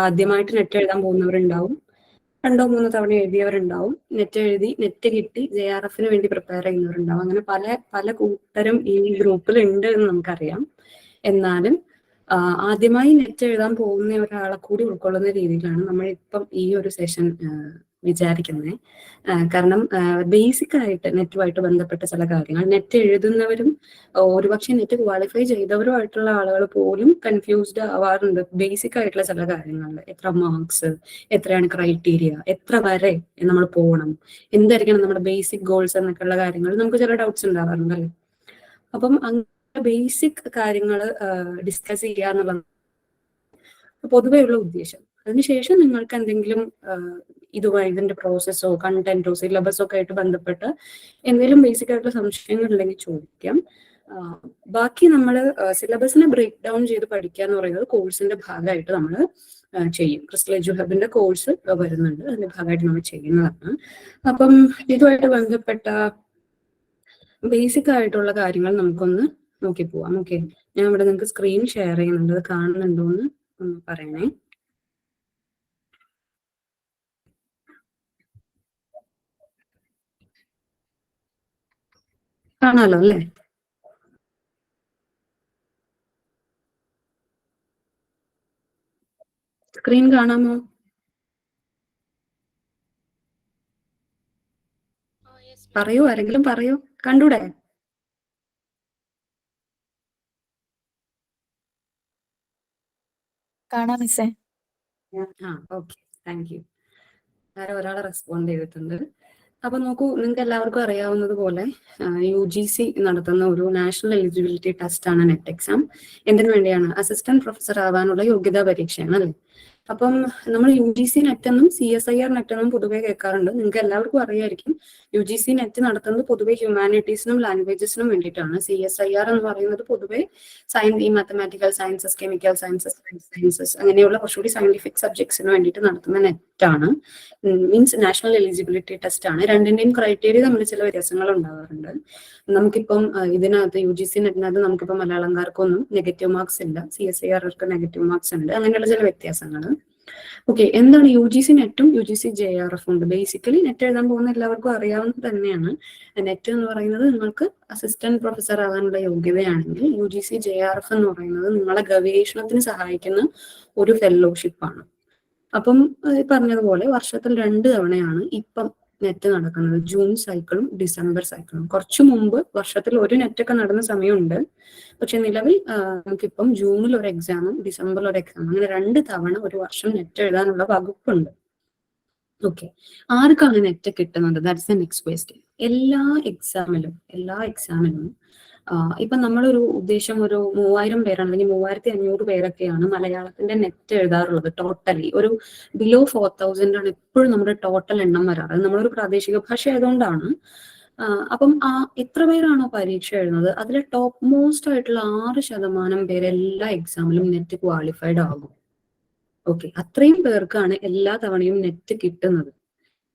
ആദ്യമായിട്ട് നെറ്റ് എഴുതാൻ പോകുന്നവരുണ്ടാവും, 2-3 തവണ എഴുതിയവരുണ്ടാവും, നെറ്റ് എഴുതി നെറ്റ് കിട്ടി JRF വേണ്ടി പ്രിപ്പയർ ചെയ്യുന്നവരുണ്ടാവും. അങ്ങനെ പല പല കൂട്ടരും ഈ ഗ്രൂപ്പിൽ ഉണ്ട് എന്ന് നമുക്കറിയാം. എന്നാലും ആദ്യമായി നെറ്റ് എഴുതാൻ പോകുന്ന ഒരാളെ കൂടി ഉൾക്കൊള്ളുന്ന രീതിയിലാണ് നമ്മൾ ഇപ്പം ഈ ഒരു സെഷൻ വിചാരിക്കുന്നത്. കാരണം ബേസിക് ആയിട്ട് നെറ്റുമായിട്ട് ബന്ധപ്പെട്ട ചില കാര്യങ്ങൾ, നെറ്റ് എഴുതുന്നവരും ഒരുപക്ഷെ നെറ്റ് ക്വാളിഫൈ ചെയ്തവരുമായിട്ടുള്ള ആളുകൾ പോലും കൺഫ്യൂസ്ഡ് ആവാറുണ്ട് ബേസിക് ആയിട്ടുള്ള ചില കാര്യങ്ങളിൽ. എത്ര മാർക്സ്, എത്രയാണ് ക്രൈറ്റീരിയ, എത്ര വരെ നമ്മൾ പോകണം, എന്തായിരിക്കണം നമ്മുടെ ബേസിക് ഗോൾസ് എന്നൊക്കെയുള്ള കാര്യങ്ങൾ നമുക്ക് ചില ഡൗട്ട്സ് ഉണ്ടാവാറുണ്ട് അല്ലേ. അപ്പം അങ്ങനെ ബേസിക് കാര്യങ്ങൾ ഡിസ്കസ് ചെയ്യുക എന്നുള്ളത് പൊതുവെയുള്ള ഉദ്ദേശം. അതിനുശേഷം നിങ്ങൾക്ക് എന്തെങ്കിലും ഇതിന്റെ പ്രോസസ്സോ കണ്ടന്റോ സിലബസോ ഒക്കെ ആയിട്ട് ബന്ധപ്പെട്ട് എന്തെങ്കിലും ബേസിക് ആയിട്ടുള്ള സംശയങ്ങൾ ഉണ്ടെങ്കിൽ ചോദിക്കാം. ബാക്കി നമ്മൾ സിലബസിനെ ബ്രേക്ക് ഡൗൺ ചെയ്ത് പഠിക്കുക എന്ന് പറയുന്നത് കോഴ്സിന്റെ ഭാഗമായിട്ട് നമ്മൾ ചെയ്യും. ക്രിസ്റ്റൽ എഡ്യു ഹബിന്റെ കോഴ്സ് വരുന്നുണ്ട്, അതിന്റെ ഭാഗമായിട്ട് നമ്മൾ ചെയ്യുന്നതാണ്. അപ്പം ഇതുമായിട്ട് ബന്ധപ്പെട്ട ബേസിക് ആയിട്ടുള്ള കാര്യങ്ങൾ നമുക്കൊന്ന് നോക്കി പോവാം. ഓക്കെ, ഞാൻ ഇവിടെ നിങ്ങൾക്ക് സ്ക്രീൻ ഷെയർ ചെയ്യുന്നുണ്ട്, അത് കാണുന്നുണ്ടോ എന്ന് ഒന്ന് പറയണേ. കാണാലോ അല്ലേ? സ്ക്രീൻ കാണാമോ? പറയൂ, ആരെങ്കിലും പറയൂ, കണ്ടൂടെ? കാണാം മിസ്സേ. Okay, thank you. ആരോ ഒരാളെ റെസ്പോണ്ട് ചെയ്തിട്ടുണ്ട്. അപ്പൊ നോക്കൂ, നിങ്ങൾക്ക് എല്ലാവർക്കും അറിയാവുന്നത് പോലെ UGC നടത്തുന്ന ഒരു നാഷണൽ എലിജിബിലിറ്റി ടെസ്റ്റ് ആണ് നെറ്റ് എക്സാം. എന്തിനു വേണ്ടിയാണ്? അസിസ്റ്റന്റ് പ്രൊഫസർ ആവാനുള്ള യോഗ്യതാ പരീക്ഷയാണ് അല്ലേ. അപ്പം നമ്മൾ UGC നെറ്റ് എന്നും CSIR നെറ്റ് എന്നും പൊതുവെ കേൾക്കാറുണ്ട്. നിങ്ങൾക്ക് എല്ലാവർക്കും അറിയായിരിക്കും UGC നെറ്റ് നടത്തുന്നത് പൊതുവെ ഹ്യൂമാനിറ്റീസിനും ലാംഗ്വേജസിനും വേണ്ടിയിട്ടാണ്. CSIR എന്ന് പറയുന്നത് പൊതുവെ ഈ mathematical sciences, chemical sciences, sciences അങ്ങനെയുള്ള കുറച്ചുകൂടി സയന്റിഫിക് സബ്ജക്ട്സിന് വേണ്ടിയിട്ട് നടത്തുന്ന നെറ്റാണ്. മീൻസ് നാഷണൽ എലിജിബിലിറ്റി ടെസ്റ്റ് ആണ്. രണ്ടിന്റെയും ക്രൈറ്റീരിയ തമ്മിൽ ചില വ്യത്യാസങ്ങൾ ഉണ്ടാവാറുണ്ട്. നമുക്കിപ്പം ഇതിനകത്ത് UGC നെറ്റിനകത്ത് നമുക്കിപ്പോൾ മലയാളംകാർക്കൊന്നും നെഗറ്റീവ് മാർക്സ് ഇല്ല, CSIRക്ക് നെഗറ്റീവ് മാർക്സ് ഉണ്ട്, അങ്ങനെയുള്ള ചില വ്യത്യാസങ്ങൾ. ഓക്കെ, എന്താണ് UGC നെറ്റും UGC JRF ഉണ്ട്? ബേസിക്കലി നെറ്റ് എഴുതാൻ പോകുന്ന എല്ലാവർക്കും അറിയാവുന്നത് തന്നെയാണ്. നെറ്റ് എന്ന് പറയുന്നത് നിങ്ങൾക്ക് അസിസ്റ്റന്റ് പ്രൊഫസർ ആകാനുള്ള യോഗ്യതയാണെങ്കിൽ, UGC JRF എന്ന് പറയുന്നത് നിങ്ങളെ ഗവേഷണത്തിന് സഹായിക്കുന്ന ഒരു ഫെലോഷിപ്പാണ്. അപ്പം പറഞ്ഞതുപോലെ വർഷത്തിൽ 2 തവണയാണ് ഇപ്പം നെറ്റ് നടക്കുന്നത്, ജൂൺ സൈക്കിളും ഡിസംബർ സൈക്കിളും. കുറച്ചു മുമ്പ് വർഷത്തിൽ ഒരു നെറ്റൊക്കെ നടന്ന സമയമുണ്ട്. പക്ഷെ നിലവിൽ നമുക്കിപ്പം ജൂണിൽ ഒരു എക്സാമും ഡിസംബറിൽ ഒരു എക്സാമും, അങ്ങനെ 2 തവണ ഒരു വർഷം നെറ്റ് എഴുതാനുള്ള വകുപ്പുണ്ട്. ഓക്കെ, ആർക്കാണ് നെറ്റ് കിട്ടുന്നത്? That's the next question. എല്ലാ എക്സാമിലും ഇപ്പൊ നമ്മളൊരു ഉദ്ദേശം ഒരു 3000 പേരാണ് അല്ലെങ്കിൽ 3500 പേരൊക്കെയാണ് മലയാളത്തിന്റെ നെറ്റ് എഴുതാറുള്ളത്. ടോട്ടലി ഒരു ബിലോ 4000 ആണ് എപ്പോഴും നമ്മുടെ ടോട്ടൽ എണ്ണം വരാറ്. അത് നമ്മളൊരു പ്രാദേശിക ഭാഷ ആയതുകൊണ്ടാണ്. അപ്പം എത്ര പേരാണോ പരീക്ഷ എഴുതുന്നത് അതിലെ ടോപ്പ് മോസ്റ്റ് ആയിട്ടുള്ള 6% പേര് എല്ലാ എക്സാമിലും നെറ്റ് ക്വാളിഫൈഡ് ആകും. ഓക്കെ, അത്രയും പേർക്കാണ് എല്ലാ തവണയും നെറ്റ് കിട്ടുന്നത്.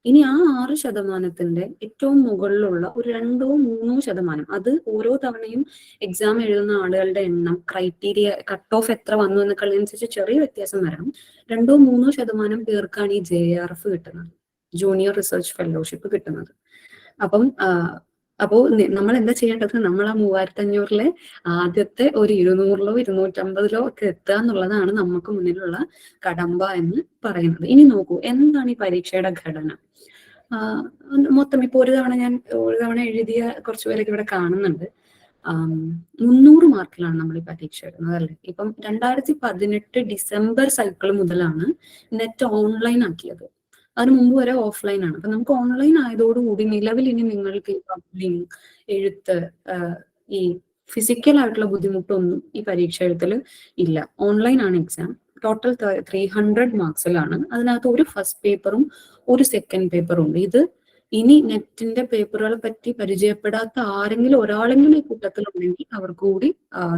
ഇനി ആ 6%ന്റെ ഏറ്റവും മുകളിലുള്ള ഒരു 2-3%, അത് ഓരോ തവണയും എക്സാം എഴുതുന്ന ആളുകളുടെ എണ്ണം, ക്രൈറ്റീരിയ, കട്ട് ഓഫ് എത്ര വന്നു എന്നൊക്കെ അനുസരിച്ച് ചെറിയ വ്യത്യാസം വരാം. 2-3% പേർക്കാണ് ഈ JRF കിട്ടുന്നത്, ജൂനിയർ റിസർച്ച് ഫെലോഷിപ്പ് കിട്ടുന്നത്. അപ്പോ നമ്മൾ എന്താ ചെയ്യേണ്ടത്? നമ്മൾ ആ 3500-ലെ ആദ്യത്തെ ഒരു 200-ലോ 250-ലോ ഒക്കെ എത്തുക എന്നുള്ളതാണ് നമുക്ക് മുന്നിലുള്ള കടമ്പ എന്ന് പറയുന്നത്. ഇനി നോക്കൂ, എന്താണ് ഈ പരീക്ഷയുടെ ഘടന? മൊത്തം ഇപ്പൊ ഒരു തവണ എഴുതിയ കുറച്ചു പേരൊക്കെ ഇവിടെ കാണുന്നുണ്ട്. 300 മാർക്കിലാണ് നമ്മൾ ഈ പരീക്ഷ എഴുതുന്നത് അല്ലേ. ഇപ്പം 2018 ഡിസംബർ സൈക്കിൾ മുതലാണ് നെറ്റ് ഓൺലൈൻ ആക്കിയത്. അതിന് മുമ്പ് വരെ ഓഫ്ലൈൻ ആണ്. അപ്പൊ നമുക്ക് ഓൺലൈൻ ആയതോടുകൂടി നിലവിൽ ഇനി നിങ്ങൾക്ക് ഈ പബ്ലിങ്, എഴുത്ത്, ഈ ഫിസിക്കൽ ആയിട്ടുള്ള ബുദ്ധിമുട്ടൊന്നും ഈ പരീക്ഷ എഴുത്തിൽ ഇല്ല. ഓൺലൈൻ ആണ് എക്സാം. ടോട്ടൽ 300 മാർക്സിലാണ്. അതിനകത്ത് ഒരു ഫസ്റ്റ് പേപ്പറും ഒരു സെക്കൻഡ് പേപ്പറും ഉണ്ട്. ഇത് ഇനി നെറ്റിന്റെ പേപ്പറുകളെ പറ്റി പരിചയപ്പെടാത്ത ആരെങ്കിലും ഒരാളെങ്കിലും ഈ കൂട്ടത്തിലുണ്ടെങ്കിൽ അവർക്ക് കൂടി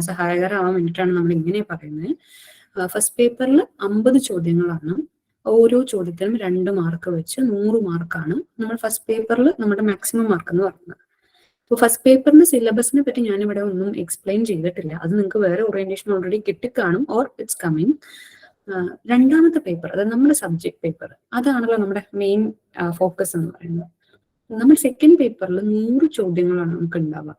സഹായകരമാവാൻ വേണ്ടിയിട്ടാണ് നമ്മൾ ഇങ്ങനെ പറയുന്നത്. ഫസ്റ്റ് പേപ്പറിൽ 50 ചോദ്യങ്ങളാണ്. ഓരോ ചോദ്യത്തിനും 2 മാർക്ക് വെച്ച് 100 മാർക്കാണ് നമ്മൾ ഫസ്റ്റ് പേപ്പറിൽ നമ്മുടെ മാക്സിമം മാർക്ക് എന്ന് പറയുന്നത്. അപ്പോൾ ഫസ്റ്റ് പേപ്പറിന്റെ സിലബസിനെ പറ്റി ഞാനിവിടെ ഒന്നും എക്സ്പ്ലെയിൻ ചെയ്തിട്ടില്ല. അത് നിങ്ങൾക്ക് വേറെ ഓറിയന്റേഷൻ ഓൾറെഡി കിട്ടിക്കാണും, ഓർ ഇറ്റ്സ് കമ്മിങ്. രണ്ടാമത്തെ പേപ്പർ, അതായത് നമ്മുടെ സബ്ജക്ട് പേപ്പർ, അതാണല്ലോ നമ്മുടെ മെയിൻ ഫോക്കസ് എന്ന് പറയുന്നത്. നമ്മൾ സെക്കൻഡ് പേപ്പറിൽ 100 ചോദ്യങ്ങളാണ് നമുക്ക് ഉണ്ടാവുക.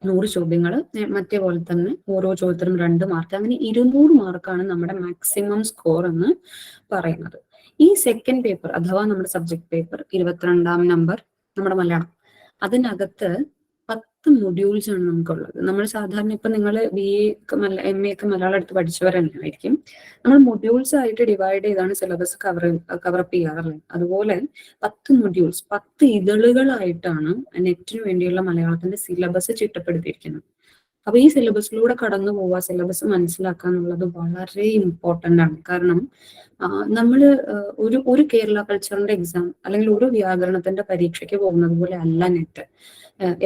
100 ചോദ്യങ്ങൾ, മറ്റേ പോലെ തന്നെ ഓരോ ചോദ്യത്തിനും 2 മാർക്ക്, അങ്ങനെ 200 മാർക്കാണ് നമ്മുടെ മാക്സിമം സ്കോർ എന്ന് പറയുന്നത്. ഈ സെക്കൻഡ് പേപ്പർ അഥവാ നമ്മുടെ സബ്ജക്ട് പേപ്പർ 22ാം നമ്പർ നമ്മുടെ മലയാളം, അതിനകത്ത് 10 മൊഡ്യൂൾസ് ആണ് നമുക്കുള്ളത്. നമ്മൾ സാധാരണ ഇപ്പൊ നിങ്ങൾ BA MA ഒക്കെ മലയാളം എടുത്ത് പഠിച്ചവർ തന്നെയായിരിക്കും. നമ്മൾ മൊഡ്യൂൾസ് ആയിട്ട് ഡിവൈഡ് ചെയ്താണ് സിലബസ് കവറപ്പ് ചെയ്യാറുള്ളത്. അതുപോലെ 10 മൊഡ്യൂൾസ്, 10 ഇതളുകളായിട്ടാണ് നെറ്റിന് വേണ്ടിയുള്ള മലയാളത്തിന്റെ സിലബസ് ചിട്ടപ്പെടുത്തിയിരിക്കുന്നത്. അപ്പൊ ഈ സിലബസിലൂടെ കടന്നു പോവുക, സിലബസ് മനസ്സിലാക്കുക എന്നുള്ളത് വളരെ ഇമ്പോർട്ടന്റ് ആണ്. കാരണം നമ്മൾ ഒരു കേരള കൾച്ചറിന്റെ എക്സാം അല്ലെങ്കിൽ ഒരു വ്യാകരണത്തിന്റെ പരീക്ഷയ്ക്ക് പോകുന്നത് പോലെ അല്ല നെറ്റ്.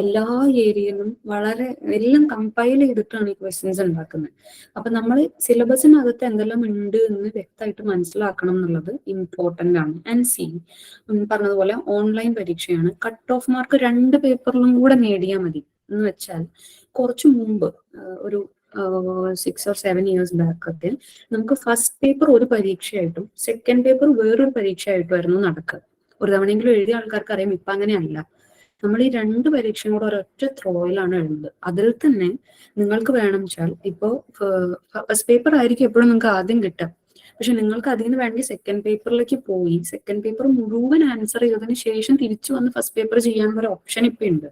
എല്ലാ ഏരിയയിലും വളരെ എല്ലാം കമ്പൈൽ ചെയ്തിട്ടാണ് ഈ ക്വസ്റ്റ്യൻസ് ഉണ്ടാക്കുന്നത്. അപ്പൊ നമ്മൾ സിലബസിനകത്ത് എന്തെല്ലാം ഉണ്ട് എന്ന് വ്യക്തമായിട്ട് മനസ്സിലാക്കണം എന്നുള്ളത് ഇമ്പോർട്ടന്റ് ആണ്. ആൻഡ് സി പറഞ്ഞതുപോലെ ഓൺലൈൻ പരീക്ഷയാണ്. കട്ട് ഓഫ് മാർക്ക് 2 പേപ്പറിലും കൂടെ നേടിയാൽ മതി എന്ന് വെച്ചാൽ, കുറച്ചു മുമ്പ് ഒരു 6 or 7 years ബാക്ക് ഒക്കെ നമുക്ക് ഫസ്റ്റ് പേപ്പർ ഒരു പരീക്ഷയായിട്ടും സെക്കൻഡ് പേപ്പർ വേറൊരു പരീക്ഷയായിട്ടുമായിരുന്നു നടക്കുക. ഒരു തവണയെങ്കിലും എഴുതിയ ആൾക്കാർക്ക് അറിയാം. ഇപ്പൊ അങ്ങനെയല്ല. നമ്മൾ ഈ 2 പരീക്ഷയും കൂടെ ഒരൊറ്റ ത്രോയിലാണ് എഴുതുന്നത്. അതിൽ തന്നെ നിങ്ങൾക്ക് വേണം വെച്ചാൽ ഇപ്പോ ഫസ്റ്റ് പേപ്പർ ആയിരിക്കും എപ്പോഴും നിങ്ങൾക്ക് ആദ്യം കിട്ടുക. പക്ഷെ നിങ്ങൾക്ക് അതിൽ നിന്ന് വേണമെങ്കിൽ സെക്കൻഡ് പേപ്പറിലേക്ക് പോയി സെക്കൻഡ് പേപ്പർ മുഴുവൻ ആൻസർ ചെയ്തതിന് ശേഷം തിരിച്ചു വന്ന് ഫസ്റ്റ് പേപ്പർ ചെയ്യാനുള്ള ഒരു ഓപ്ഷൻ ഇപ്പൊ ഉണ്ട്.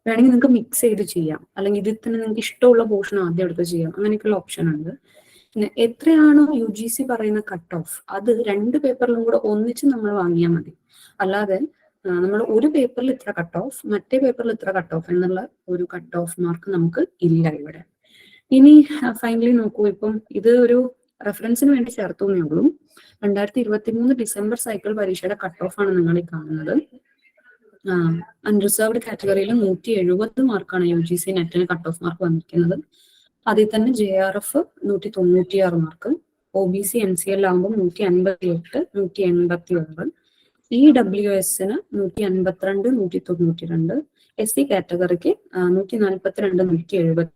വേണമെങ്കിൽ നിങ്ങൾക്ക് മിക്സ് ചെയ്ത് ചെയ്യാം, അല്ലെങ്കിൽ ഇതിൽ തന്നെ നിങ്ങൾക്ക് ഇഷ്ടമുള്ള പോർഷൻ ആദ്യം എടുത്ത് ചെയ്യാം. അങ്ങനെയൊക്കെയുള്ള ഓപ്ഷൻ ഉണ്ട്. പിന്നെ എത്രയാണോ UGC പറയുന്ന കട്ട് ഓഫ്, അത് 2 പേപ്പറിലും കൂടെ ഒന്നിച്ച് നമ്മൾ വാങ്ങിയാൽ മതി. അല്ലാതെ നമ്മൾ ഒരു പേപ്പറിൽ ഇത്ര കട്ട് ഓഫ്, മറ്റേ പേപ്പറിൽ ഇത്ര കട്ട് ഓഫ് എന്നുള്ള ഒരു കട്ട് ഓഫ് മാർക്ക് നമുക്ക് ഇല്ല ഇവിടെ. ഇനി ഫൈനലി നോക്കൂ, ഇപ്പം ഇത് ഒരു റെഫറൻസിന് വേണ്ടി ചേർത്തു എന്നേ ഉള്ളൂ. 2023 ഡിസംബർ സൈക്കിൾ പരീക്ഷയുടെ കട്ട് ഓഫ് ആണ് നിങ്ങൾ ഈ കാണുന്നത്. അൺറിസർവ്ഡ് കാറ്റഗറിയിൽ 170 മാർക്കാണ് UGC നെറ്റിന് കട്ട് ഓഫ് മാർക്ക് വന്നിരിക്കുന്നത്. അതിൽ തന്നെ JRF 196 മാർക്ക്, OBC MCL ആകുമ്പോൾ 158, 186, EWSന് 152, 192, SC കാറ്റഗറിക്ക് 142, 170.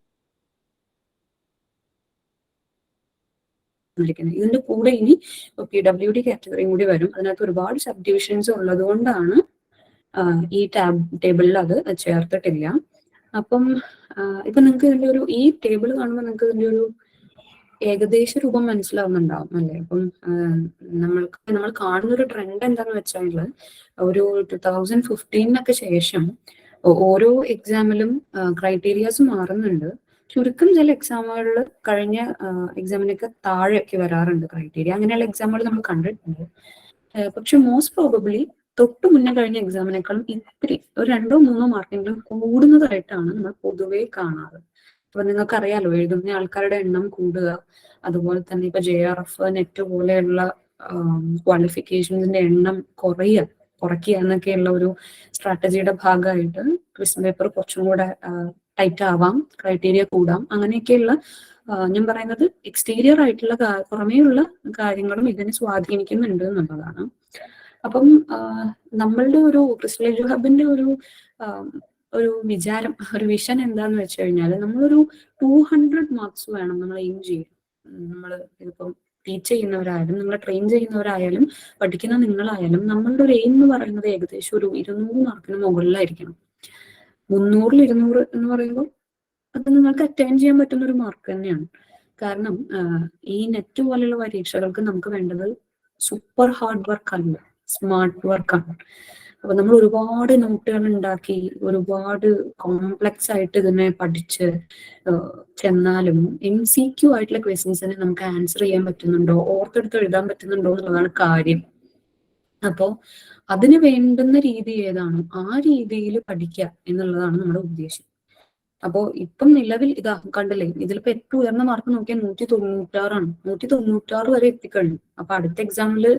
ഇതിന്റെ കൂടെ ഇനി PWD കാറ്റഗറിയും കൂടി വരും. അതിനകത്ത് ഒരുപാട് സബ് ഡിവിഷൻസ് ഉള്ളത് കൊണ്ടാണ് ഈ ടേബിളിൽ അത് ചേർത്തിട്ടില്ല. അപ്പം ഇപ്പൊ നിങ്ങൾക്ക് ഇതിന്റെ ഒരു ഈ ടേബിൾ കാണുമ്പോൾ നിങ്ങൾക്ക് ഇതിന്റെ ഒരു ഏകദേശ രൂപം മനസ്സിലാവുന്നുണ്ടാവും അല്ലെ? അപ്പം നമ്മൾ കാണുന്ന ഒരു ട്രെൻഡ് എന്താന്ന് വെച്ചാൽ, ഒരു 2015 ശേഷം ഓരോ എക്സാമിലും ക്രൈറ്റീരിയാസ് മാറുന്നുണ്ട്. ചുരുക്കം ചില എക്സാമുകളിൽ കഴിഞ്ഞ എക്സാമിനൊക്കെ താഴെയൊക്കെ വരാറുണ്ട് ക്രൈറ്റീരിയ. അങ്ങനെയുള്ള എക്സാമുകൾ നമ്മൾ കണ്ടിട്ടുണ്ട്. പക്ഷെ മോസ്റ്റ് പ്രോബബ്ലി തൊട്ട് മുന്നേ കഴിഞ്ഞ എക്സാമിനേക്കാളും ഇത്തിരി ഒരു 2-3 മാർക്കെങ്കിലും കൂടുന്നതായിട്ടാണ് നമ്മൾ പൊതുവെ കാണാറ്. അപ്പൊ നിങ്ങൾക്കറിയാലോ, എഴുതുന്ന ആൾക്കാരുടെ എണ്ണം കൂടുക, അതുപോലെ തന്നെ ഇപ്പൊ JRF നെറ്റ് പോലെയുള്ള ക്വാളിഫിക്കേഷൻസിന്റെ എണ്ണം കുറയ്ക്കുക എന്നൊക്കെയുള്ള ഒരു സ്ട്രാറ്റജിയുടെ ഭാഗമായിട്ട് ക്വസ്റ്റ്യൻ പേപ്പർ കുറച്ചും കൂടെ ടൈറ്റ് ആവാം, ക്രൈറ്റീരിയ കൂടാം, അങ്ങനെയൊക്കെയുള്ള ഞാൻ പറയുന്നത് എക്സ്റ്റീരിയർ ആയിട്ടുള്ള പുറമേയുള്ള കാര്യങ്ങളും ഇതിനെ സ്വാധീനിക്കുന്നുണ്ട് എന്നുള്ളതാണ്. അപ്പം നമ്മളുടെ ഒരു ക്രിസ്റ്റൽ എഡ്യു ഹബിന്റെ ഒരു വിചാരം, ഒരു വിഷൻ എന്താന്ന് വെച്ച് കഴിഞ്ഞാൽ, നമ്മളൊരു 200 മാർക്സ് വേണം നമ്മൾ എയിം ചെയ്യാൻ. നമ്മൾ ഇതിപ്പം ടീച്ച് ചെയ്യുന്നവരായാലും നിങ്ങൾ ട്രെയിൻ ചെയ്യുന്നവരായാലും പഠിക്കുന്ന നിങ്ങളായാലും നമ്മളുടെ ഒരു എയിം എന്ന് പറയുന്നത് ഏകദേശം ഒരു 200 മാർക്കിന് മുകളിലായിരിക്കണം. 300-ൽ 200 എന്ന് പറയുമ്പോൾ അത് നിങ്ങൾക്ക് അറ്റൈൻ ചെയ്യാൻ പറ്റുന്ന ഒരു മാർക്ക് തന്നെയാണ്. കാരണം ഈ നെറ്റ് പോലെയുള്ള പരീക്ഷകൾക്ക് നമുക്ക് വേണ്ടത് സൂപ്പർ ഹാർഡ് വർക്ക് അല്ല, സ്മാർട്ട് വർക്കാണ്. അപ്പൊ നമ്മൾ ഒരുപാട് നോട്ടുകൾ ഉണ്ടാക്കി ഒരുപാട് കോംപ്ലക്സ് ആയിട്ട് ഇതിനെ പഠിച്ച് ചെന്നാലും MCQ ആയിട്ടുള്ള ക്വസ്റ്റ്യൻസിനെ നമുക്ക് ആൻസർ ചെയ്യാൻ പറ്റുന്നുണ്ടോ, ഓർത്തെടുത്ത് എഴുതാൻ പറ്റുന്നുണ്ടോ എന്നുള്ളതാണ് കാര്യം. അപ്പോ അതിന് വേണ്ടുന്ന രീതി ഏതാണോ ആ രീതിയിൽ പഠിക്കുക എന്നുള്ളതാണ് നമ്മുടെ ഉദ്ദേശം. അപ്പോ ഇപ്പം നിലവിൽ ഇതാ കണ്ടില്ലേ, ഇതിലിപ്പോ ഏറ്റവും ഉയർന്ന മാർക്ക് നോക്കിയാൽ 196 196 വരെ എത്തിക്കഴിഞ്ഞു. അപ്പൊ അടുത്ത എക്സാമില്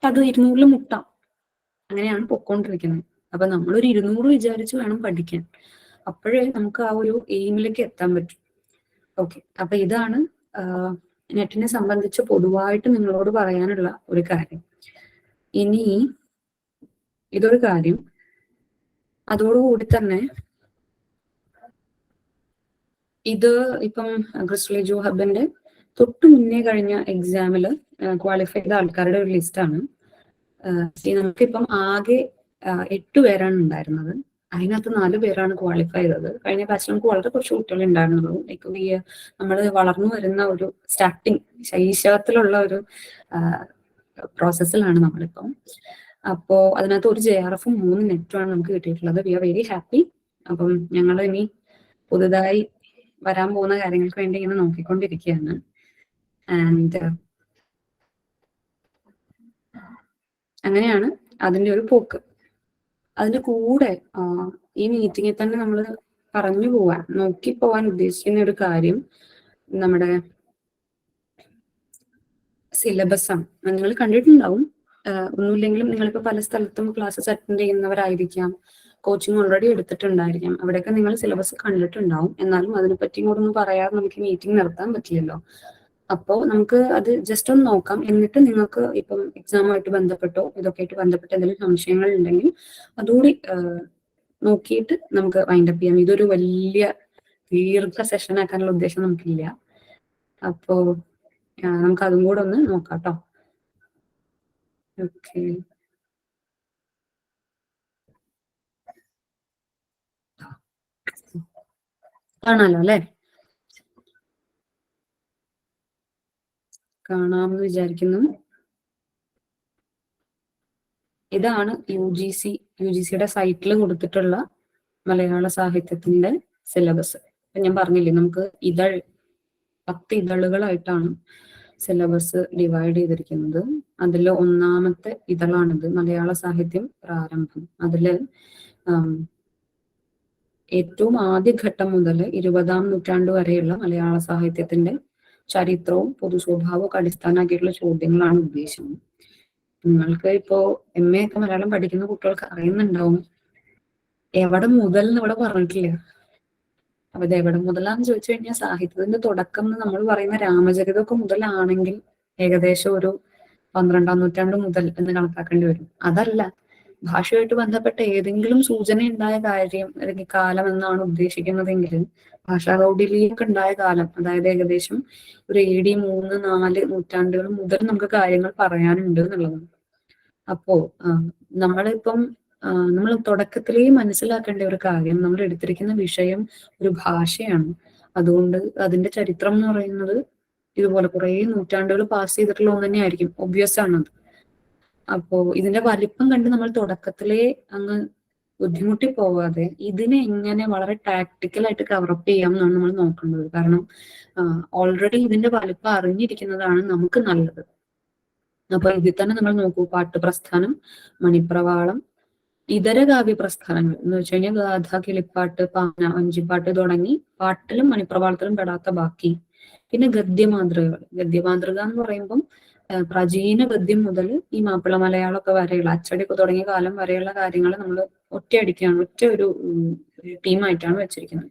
അത് 200-ൽ മുട്ടാം. അങ്ങനെയാണ് പൊക്കോണ്ടിരിക്കുന്നത്. അപ്പൊ നമ്മളൊരു 200 വിചാരിച്ച് വേണം പഠിക്കാൻ. അപ്പോഴേ നമുക്ക് ആ ഒരു എയിമിലേക്ക് എത്താൻ പറ്റും. ഓക്കെ, അപ്പൊ ഇതാണ് നെറ്റിനെ സംബന്ധിച്ച് പൊതുവായിട്ട് നിങ്ങളോട് പറയാനുള്ള ഒരു കാര്യം. ഇനി ഇതൊരു കാര്യം, അതോടുകൂടി തന്നെ ഇത് ഇപ്പം ക്രിസ്റ്റൽ എഡ്യു ഹബിന്റെ തൊട്ട് മുന്നേ കഴിഞ്ഞ എക്സാമിൽ ക്വാളിഫൈ ചെയ്ത ആൾക്കാരുടെ ഒരു ലിസ്റ്റാണ്. നമുക്കിപ്പം ആകെ 8 പേരാണ് ഉണ്ടായിരുന്നത്. അതിനകത്ത് 4 പേരാണ് ക്വാളിഫൈ ചെയ്തത്. കഴിഞ്ഞ ബാച്ചിൽ നമുക്ക് വളരെ കുറച്ച് കുട്ടികൾ ഉണ്ടായിരുന്നുള്ളൂ. ലൈക്ക് ഈ നമ്മൾ വളർന്നു വരുന്ന ഒരു സ്റ്റാർട്ടിങ് ശൈശവത്തിലുള്ള ഒരു പ്രോസസ്സിലാണ് നമ്മളിപ്പം. അപ്പോൾ അതിനകത്ത് ഒരു JRF 3 നെറ്റുമാണ് നമുക്ക് കിട്ടിയിട്ടുള്ളത്. We are very happy. അപ്പം ഞങ്ങൾ ഇനി പുതുതായി വരാൻ പോകുന്ന കാര്യങ്ങൾക്ക് വേണ്ടി ഇങ്ങനെ നോക്കിക്കൊണ്ടിരിക്കുകയാണ്. ആൻഡ് അങ്ങനെയാണ് അതിന്റെ ഒരു പോക്ക്. അതിന്റെ കൂടെ ഈ മീറ്റിങ്ങിൽ തന്നെ നമ്മൾ പറഞ്ഞു പോവാൻ നോക്കി പോവാൻ ഉദ്ദേശിക്കുന്ന ഒരു കാര്യം നമ്മുടെ സിലബസ് ആണ്. നിങ്ങൾ കണ്ടിട്ടുണ്ടാവും. ഒന്നുമില്ലെങ്കിലും നിങ്ങളിപ്പോ പല സ്ഥലത്തും ക്ലാസ്സസ് അറ്റൻഡ് ചെയ്യുന്നവരായിരിക്കാം, കോച്ചിങ് ഓൾറെഡി എടുത്തിട്ടുണ്ടായിരിക്കാം. അവിടെയൊക്കെ നിങ്ങൾ സിലബസ് കണ്ടിട്ടുണ്ടാവും. എന്നാലും അതിനെപ്പറ്റി കൂടെ ഒന്നും പറയാതെ നമുക്ക് മീറ്റിംഗ് നടത്താൻ പറ്റില്ലല്ലോ. അപ്പോൾ നമുക്ക് അത് ജസ്റ്റ് ഒന്ന് നോക്കാം. എന്നിട്ട് നിങ്ങൾക്ക് ഇപ്പം എക്സാമുമായിട്ട് ബന്ധപ്പെട്ടോ ഇതൊക്കെ ആയിട്ട് ബന്ധപ്പെട്ട് എന്തെങ്കിലും സംശയങ്ങൾ ഉണ്ടെങ്കിൽ അതുകൂടി നോക്കിയിട്ട് നമുക്ക് വൈൻഡപ്പ് ചെയ്യാം. ഇതൊരു വലിയ ദീർഘ സെഷൻ ആക്കാനുള്ള ഉദ്ദേശം നമുക്കില്ല. അപ്പോ നമുക്ക് അതും കൂടെ ഒന്ന് നോക്കാം കേട്ടോ. ഓക്കെ, കാണാലോ അല്ലേ? കാണാമെന്ന് വിചാരിക്കുന്നു. ഇതാണ് UGCയുടെ സൈറ്റിൽ കൊടുത്തിട്ടുള്ള മലയാള സാഹിത്യത്തിന്റെ സിലബസ്. ഞാൻ പറഞ്ഞില്ലേ, നമുക്ക് 10 ഇതളുകളായിട്ടാണ് സിലബസ് ഡിവൈഡ് ചെയ്തിരിക്കുന്നത്. അതിൽ ഒന്നാമത്തെ ഇതളാണിത്, മലയാള സാഹിത്യം പ്രാരംഭം. അതില് ഏറ്റവും ആദ്യഘട്ടം മുതൽ 20-ാം നൂറ്റാണ്ട് വരെയുള്ള മലയാള സാഹിത്യത്തിന്റെ ചരിത്രവും പൊതു സ്വഭാവവും ഒക്കെ അടിസ്ഥാനമാക്കിയിട്ടുള്ള ചോദ്യങ്ങളാണ് ഉദ്ദേശിക്കുന്നത്. നിങ്ങൾക്ക് ഇപ്പോ MA ഒക്കെ മലയാളം പഠിക്കുന്ന കുട്ടികൾക്ക് അറിയുന്നുണ്ടാവും, എവിടെ മുതൽ എന്ന് ഇവിടെ പറഞ്ഞിട്ടില്ല. അപ്പൊ ഇത് എവിടെ മുതലാന്ന് ചോദിച്ചു കഴിഞ്ഞാൽ സാഹിത്യത്തിന്റെ തുടക്കം എന്ന് നമ്മൾ പറയുന്ന രാമചരിതമൊക്കെ മുതലാണെങ്കിൽ ഏകദേശം ഒരു 12-ാം നൂറ്റാണ്ട് മുതൽ എന്ന് കണക്കാക്കേണ്ടി വരും. അതല്ല, ഭാഷയുമായിട്ട് ബന്ധപ്പെട്ട ഏതെങ്കിലും സൂചന ഉണ്ടായ കാര്യം അല്ലെങ്കിൽ കാലം എന്നാണ് ഉദ്ദേശിക്കുന്നതെങ്കിൽ ഭാഷാ കൗടില്യമൊക്കെ ഉണ്ടായ കാലം, അതായത് ഏകദേശം ഒരു AD 3-4 നൂറ്റാണ്ടുകൾ മുതൽ നമുക്ക് കാര്യങ്ങൾ പറയാനുണ്ട് എന്നുള്ളതാണ്. അപ്പോ നമ്മളിപ്പം നമ്മൾ തുടക്കത്തിലേ മനസ്സിലാക്കേണ്ട ഒരു കാര്യം, നമ്മൾ എടുത്തിരിക്കുന്ന വിഷയം ഒരു ഭാഷയാണ്. അതുകൊണ്ട് അതിന്റെ ചരിത്രം എന്ന് പറയുന്നത് ഇതുപോലെ കുറെ നൂറ്റാണ്ടുകൾ പാസ് ചെയ്തിട്ടുള്ള ഒന്ന് തന്നെയായിരിക്കും. ഒബ്വിയസ് ആണത്. അപ്പോ ഇതിന്റെ വലിപ്പം കണ്ട് നമ്മൾ തുടക്കത്തിലേ അങ്ങ് ബുദ്ധിമുട്ടി പോവാതെ ഇതിനെ എങ്ങനെ വളരെ ടാക്ടിക്കലായിട്ട് കവറപ്പ് ചെയ്യാം എന്നാണ് നമ്മൾ നോക്കേണ്ടത്. കാരണം ഓൾറെഡി ഇതിന്റെ വലിപ്പം അറിഞ്ഞിരിക്കുന്നതാണ് നമുക്ക് നല്ലത്. അപ്പൊ ഇതിൽ തന്നെ നമ്മൾ നോക്കൂ, പാട്ടുപ്രസ്ഥാനം, മണിപ്രവാളം, ഇതര കാവ്യ പ്രസ്ഥാനങ്ങൾ എന്ന് വെച്ച് കഴിഞ്ഞാൽ ഗാഥ, കിളിപ്പാട്ട്, പാന, വഞ്ചിപ്പാട്ട് തുടങ്ങി പാട്ടിലും മണിപ്രവാളത്തിലും പെടാത്ത ബാക്കി. പിന്നെ ഗദ്യമാതൃകകൾ. ഗദ്യമാതൃക എന്ന് പറയുമ്പം പ്രാചീന ഗദ്യം മുതൽ ഈ മാപ്പിള മലയാളമൊക്കെ വരെയുള്ള അച്ചടിയൊക്കെ തുടങ്ങിയ കാലം വരെയുള്ള കാര്യങ്ങൾ നമ്മൾ ഒറ്റയടിക്കാണ്, ഒറ്റ ഒരു ടീമായിട്ടാണ് വെച്ചിരിക്കുന്നത്.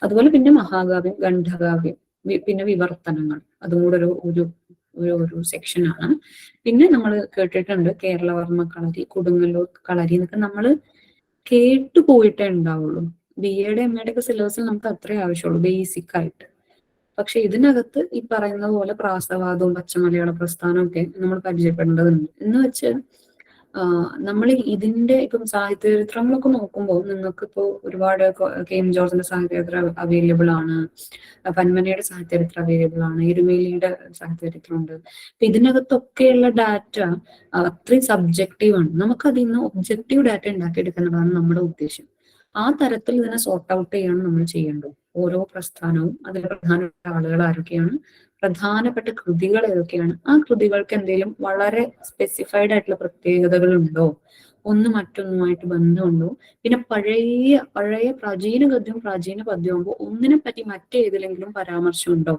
അതുപോലെ പിന്നെ മഹാകാവ്യം, ഖണ്ഡകാവ്യം, പിന്നെ വിവർത്തനങ്ങൾ, അതും കൂടെ ഒരു സെക്ഷനാണ്. പിന്നെ നമ്മൾ കേട്ടിട്ടുണ്ട് കേരളവർമ്മ കളരി, കൊടുങ്ങല്ലൂർ കളരി എന്നൊക്കെ നമ്മൾ കേട്ടു പോയിട്ടേ ഉണ്ടാവുള്ളൂ. BA-യുടെ MA-യുടെ ഒക്കെ സിലബസിൽ നമുക്ക് അത്രേ ആവശ്യമുള്ളൂ ബേസിക് ആയിട്ട്. പക്ഷെ ഇതിനകത്ത് ഈ പറയുന്ന പോലെ പ്രാസവാദവും പച്ചമലയാള പ്രസ്ഥാനവും ഒക്കെ നമ്മൾ പരിചയപ്പെടേണ്ടതുണ്ട്. എന്ന് വെച്ച് നമ്മൾ ഇതിന്റെ ഇപ്പം സാഹിത്യ ചരിത്രങ്ങളൊക്കെ നോക്കുമ്പോൾ നിങ്ങൾക്ക് ഇപ്പോൾ ഒരുപാട് KM ജോർജിന്റെ സാഹിത്യചരിത്രം അവൈലബിൾ ആണ്, പന്മനയുടെ സാഹിത്യചരിത്രം അവൈലബിൾ ആണ്, എരുമേലിയുടെ സാഹിത്യചരിത്രമുണ്ട്. അപ്പൊ ഇതിനകത്തൊക്കെയുള്ള ഡാറ്റ അത്രയും സബ്ജക്റ്റീവ് ആണ്. നമുക്ക് അതിൽ നിന്ന് ഒബ്ജക്റ്റീവ് ഡാറ്റ ഉണ്ടാക്കിയെടുക്കുന്നതാണ് നമ്മുടെ ഉദ്ദേശം. ആ തരത്തിൽ ഇതിനെ സോർട്ട് ഔട്ട് ചെയ്യാണ് നമ്മൾ ചെയ്യേണ്ടത്. ഓരോ പ്രസ്ഥാനവും അതിലെ പ്രധാനപ്പെട്ട ആളുകൾ ആരൊക്കെയാണ്, പ്രധാനപ്പെട്ട കൃതികൾ ഏതൊക്കെയാണ്, ആ കൃതികൾക്ക് എന്തെങ്കിലും വളരെ സ്പെസിഫൈഡ് ആയിട്ടുള്ള പ്രത്യേകതകൾ ഉണ്ടോ, ഒന്ന് മറ്റൊന്നുമായിട്ട് ബന്ധമുണ്ടോ, പിന്നെ പഴയ പ്രാചീന ഗദ്യവും പ്രാചീന പദ്യമാകുമ്പോൾ ഒന്നിനെ പറ്റി മറ്റേതിലെങ്കിലും പരാമർശമുണ്ടോ,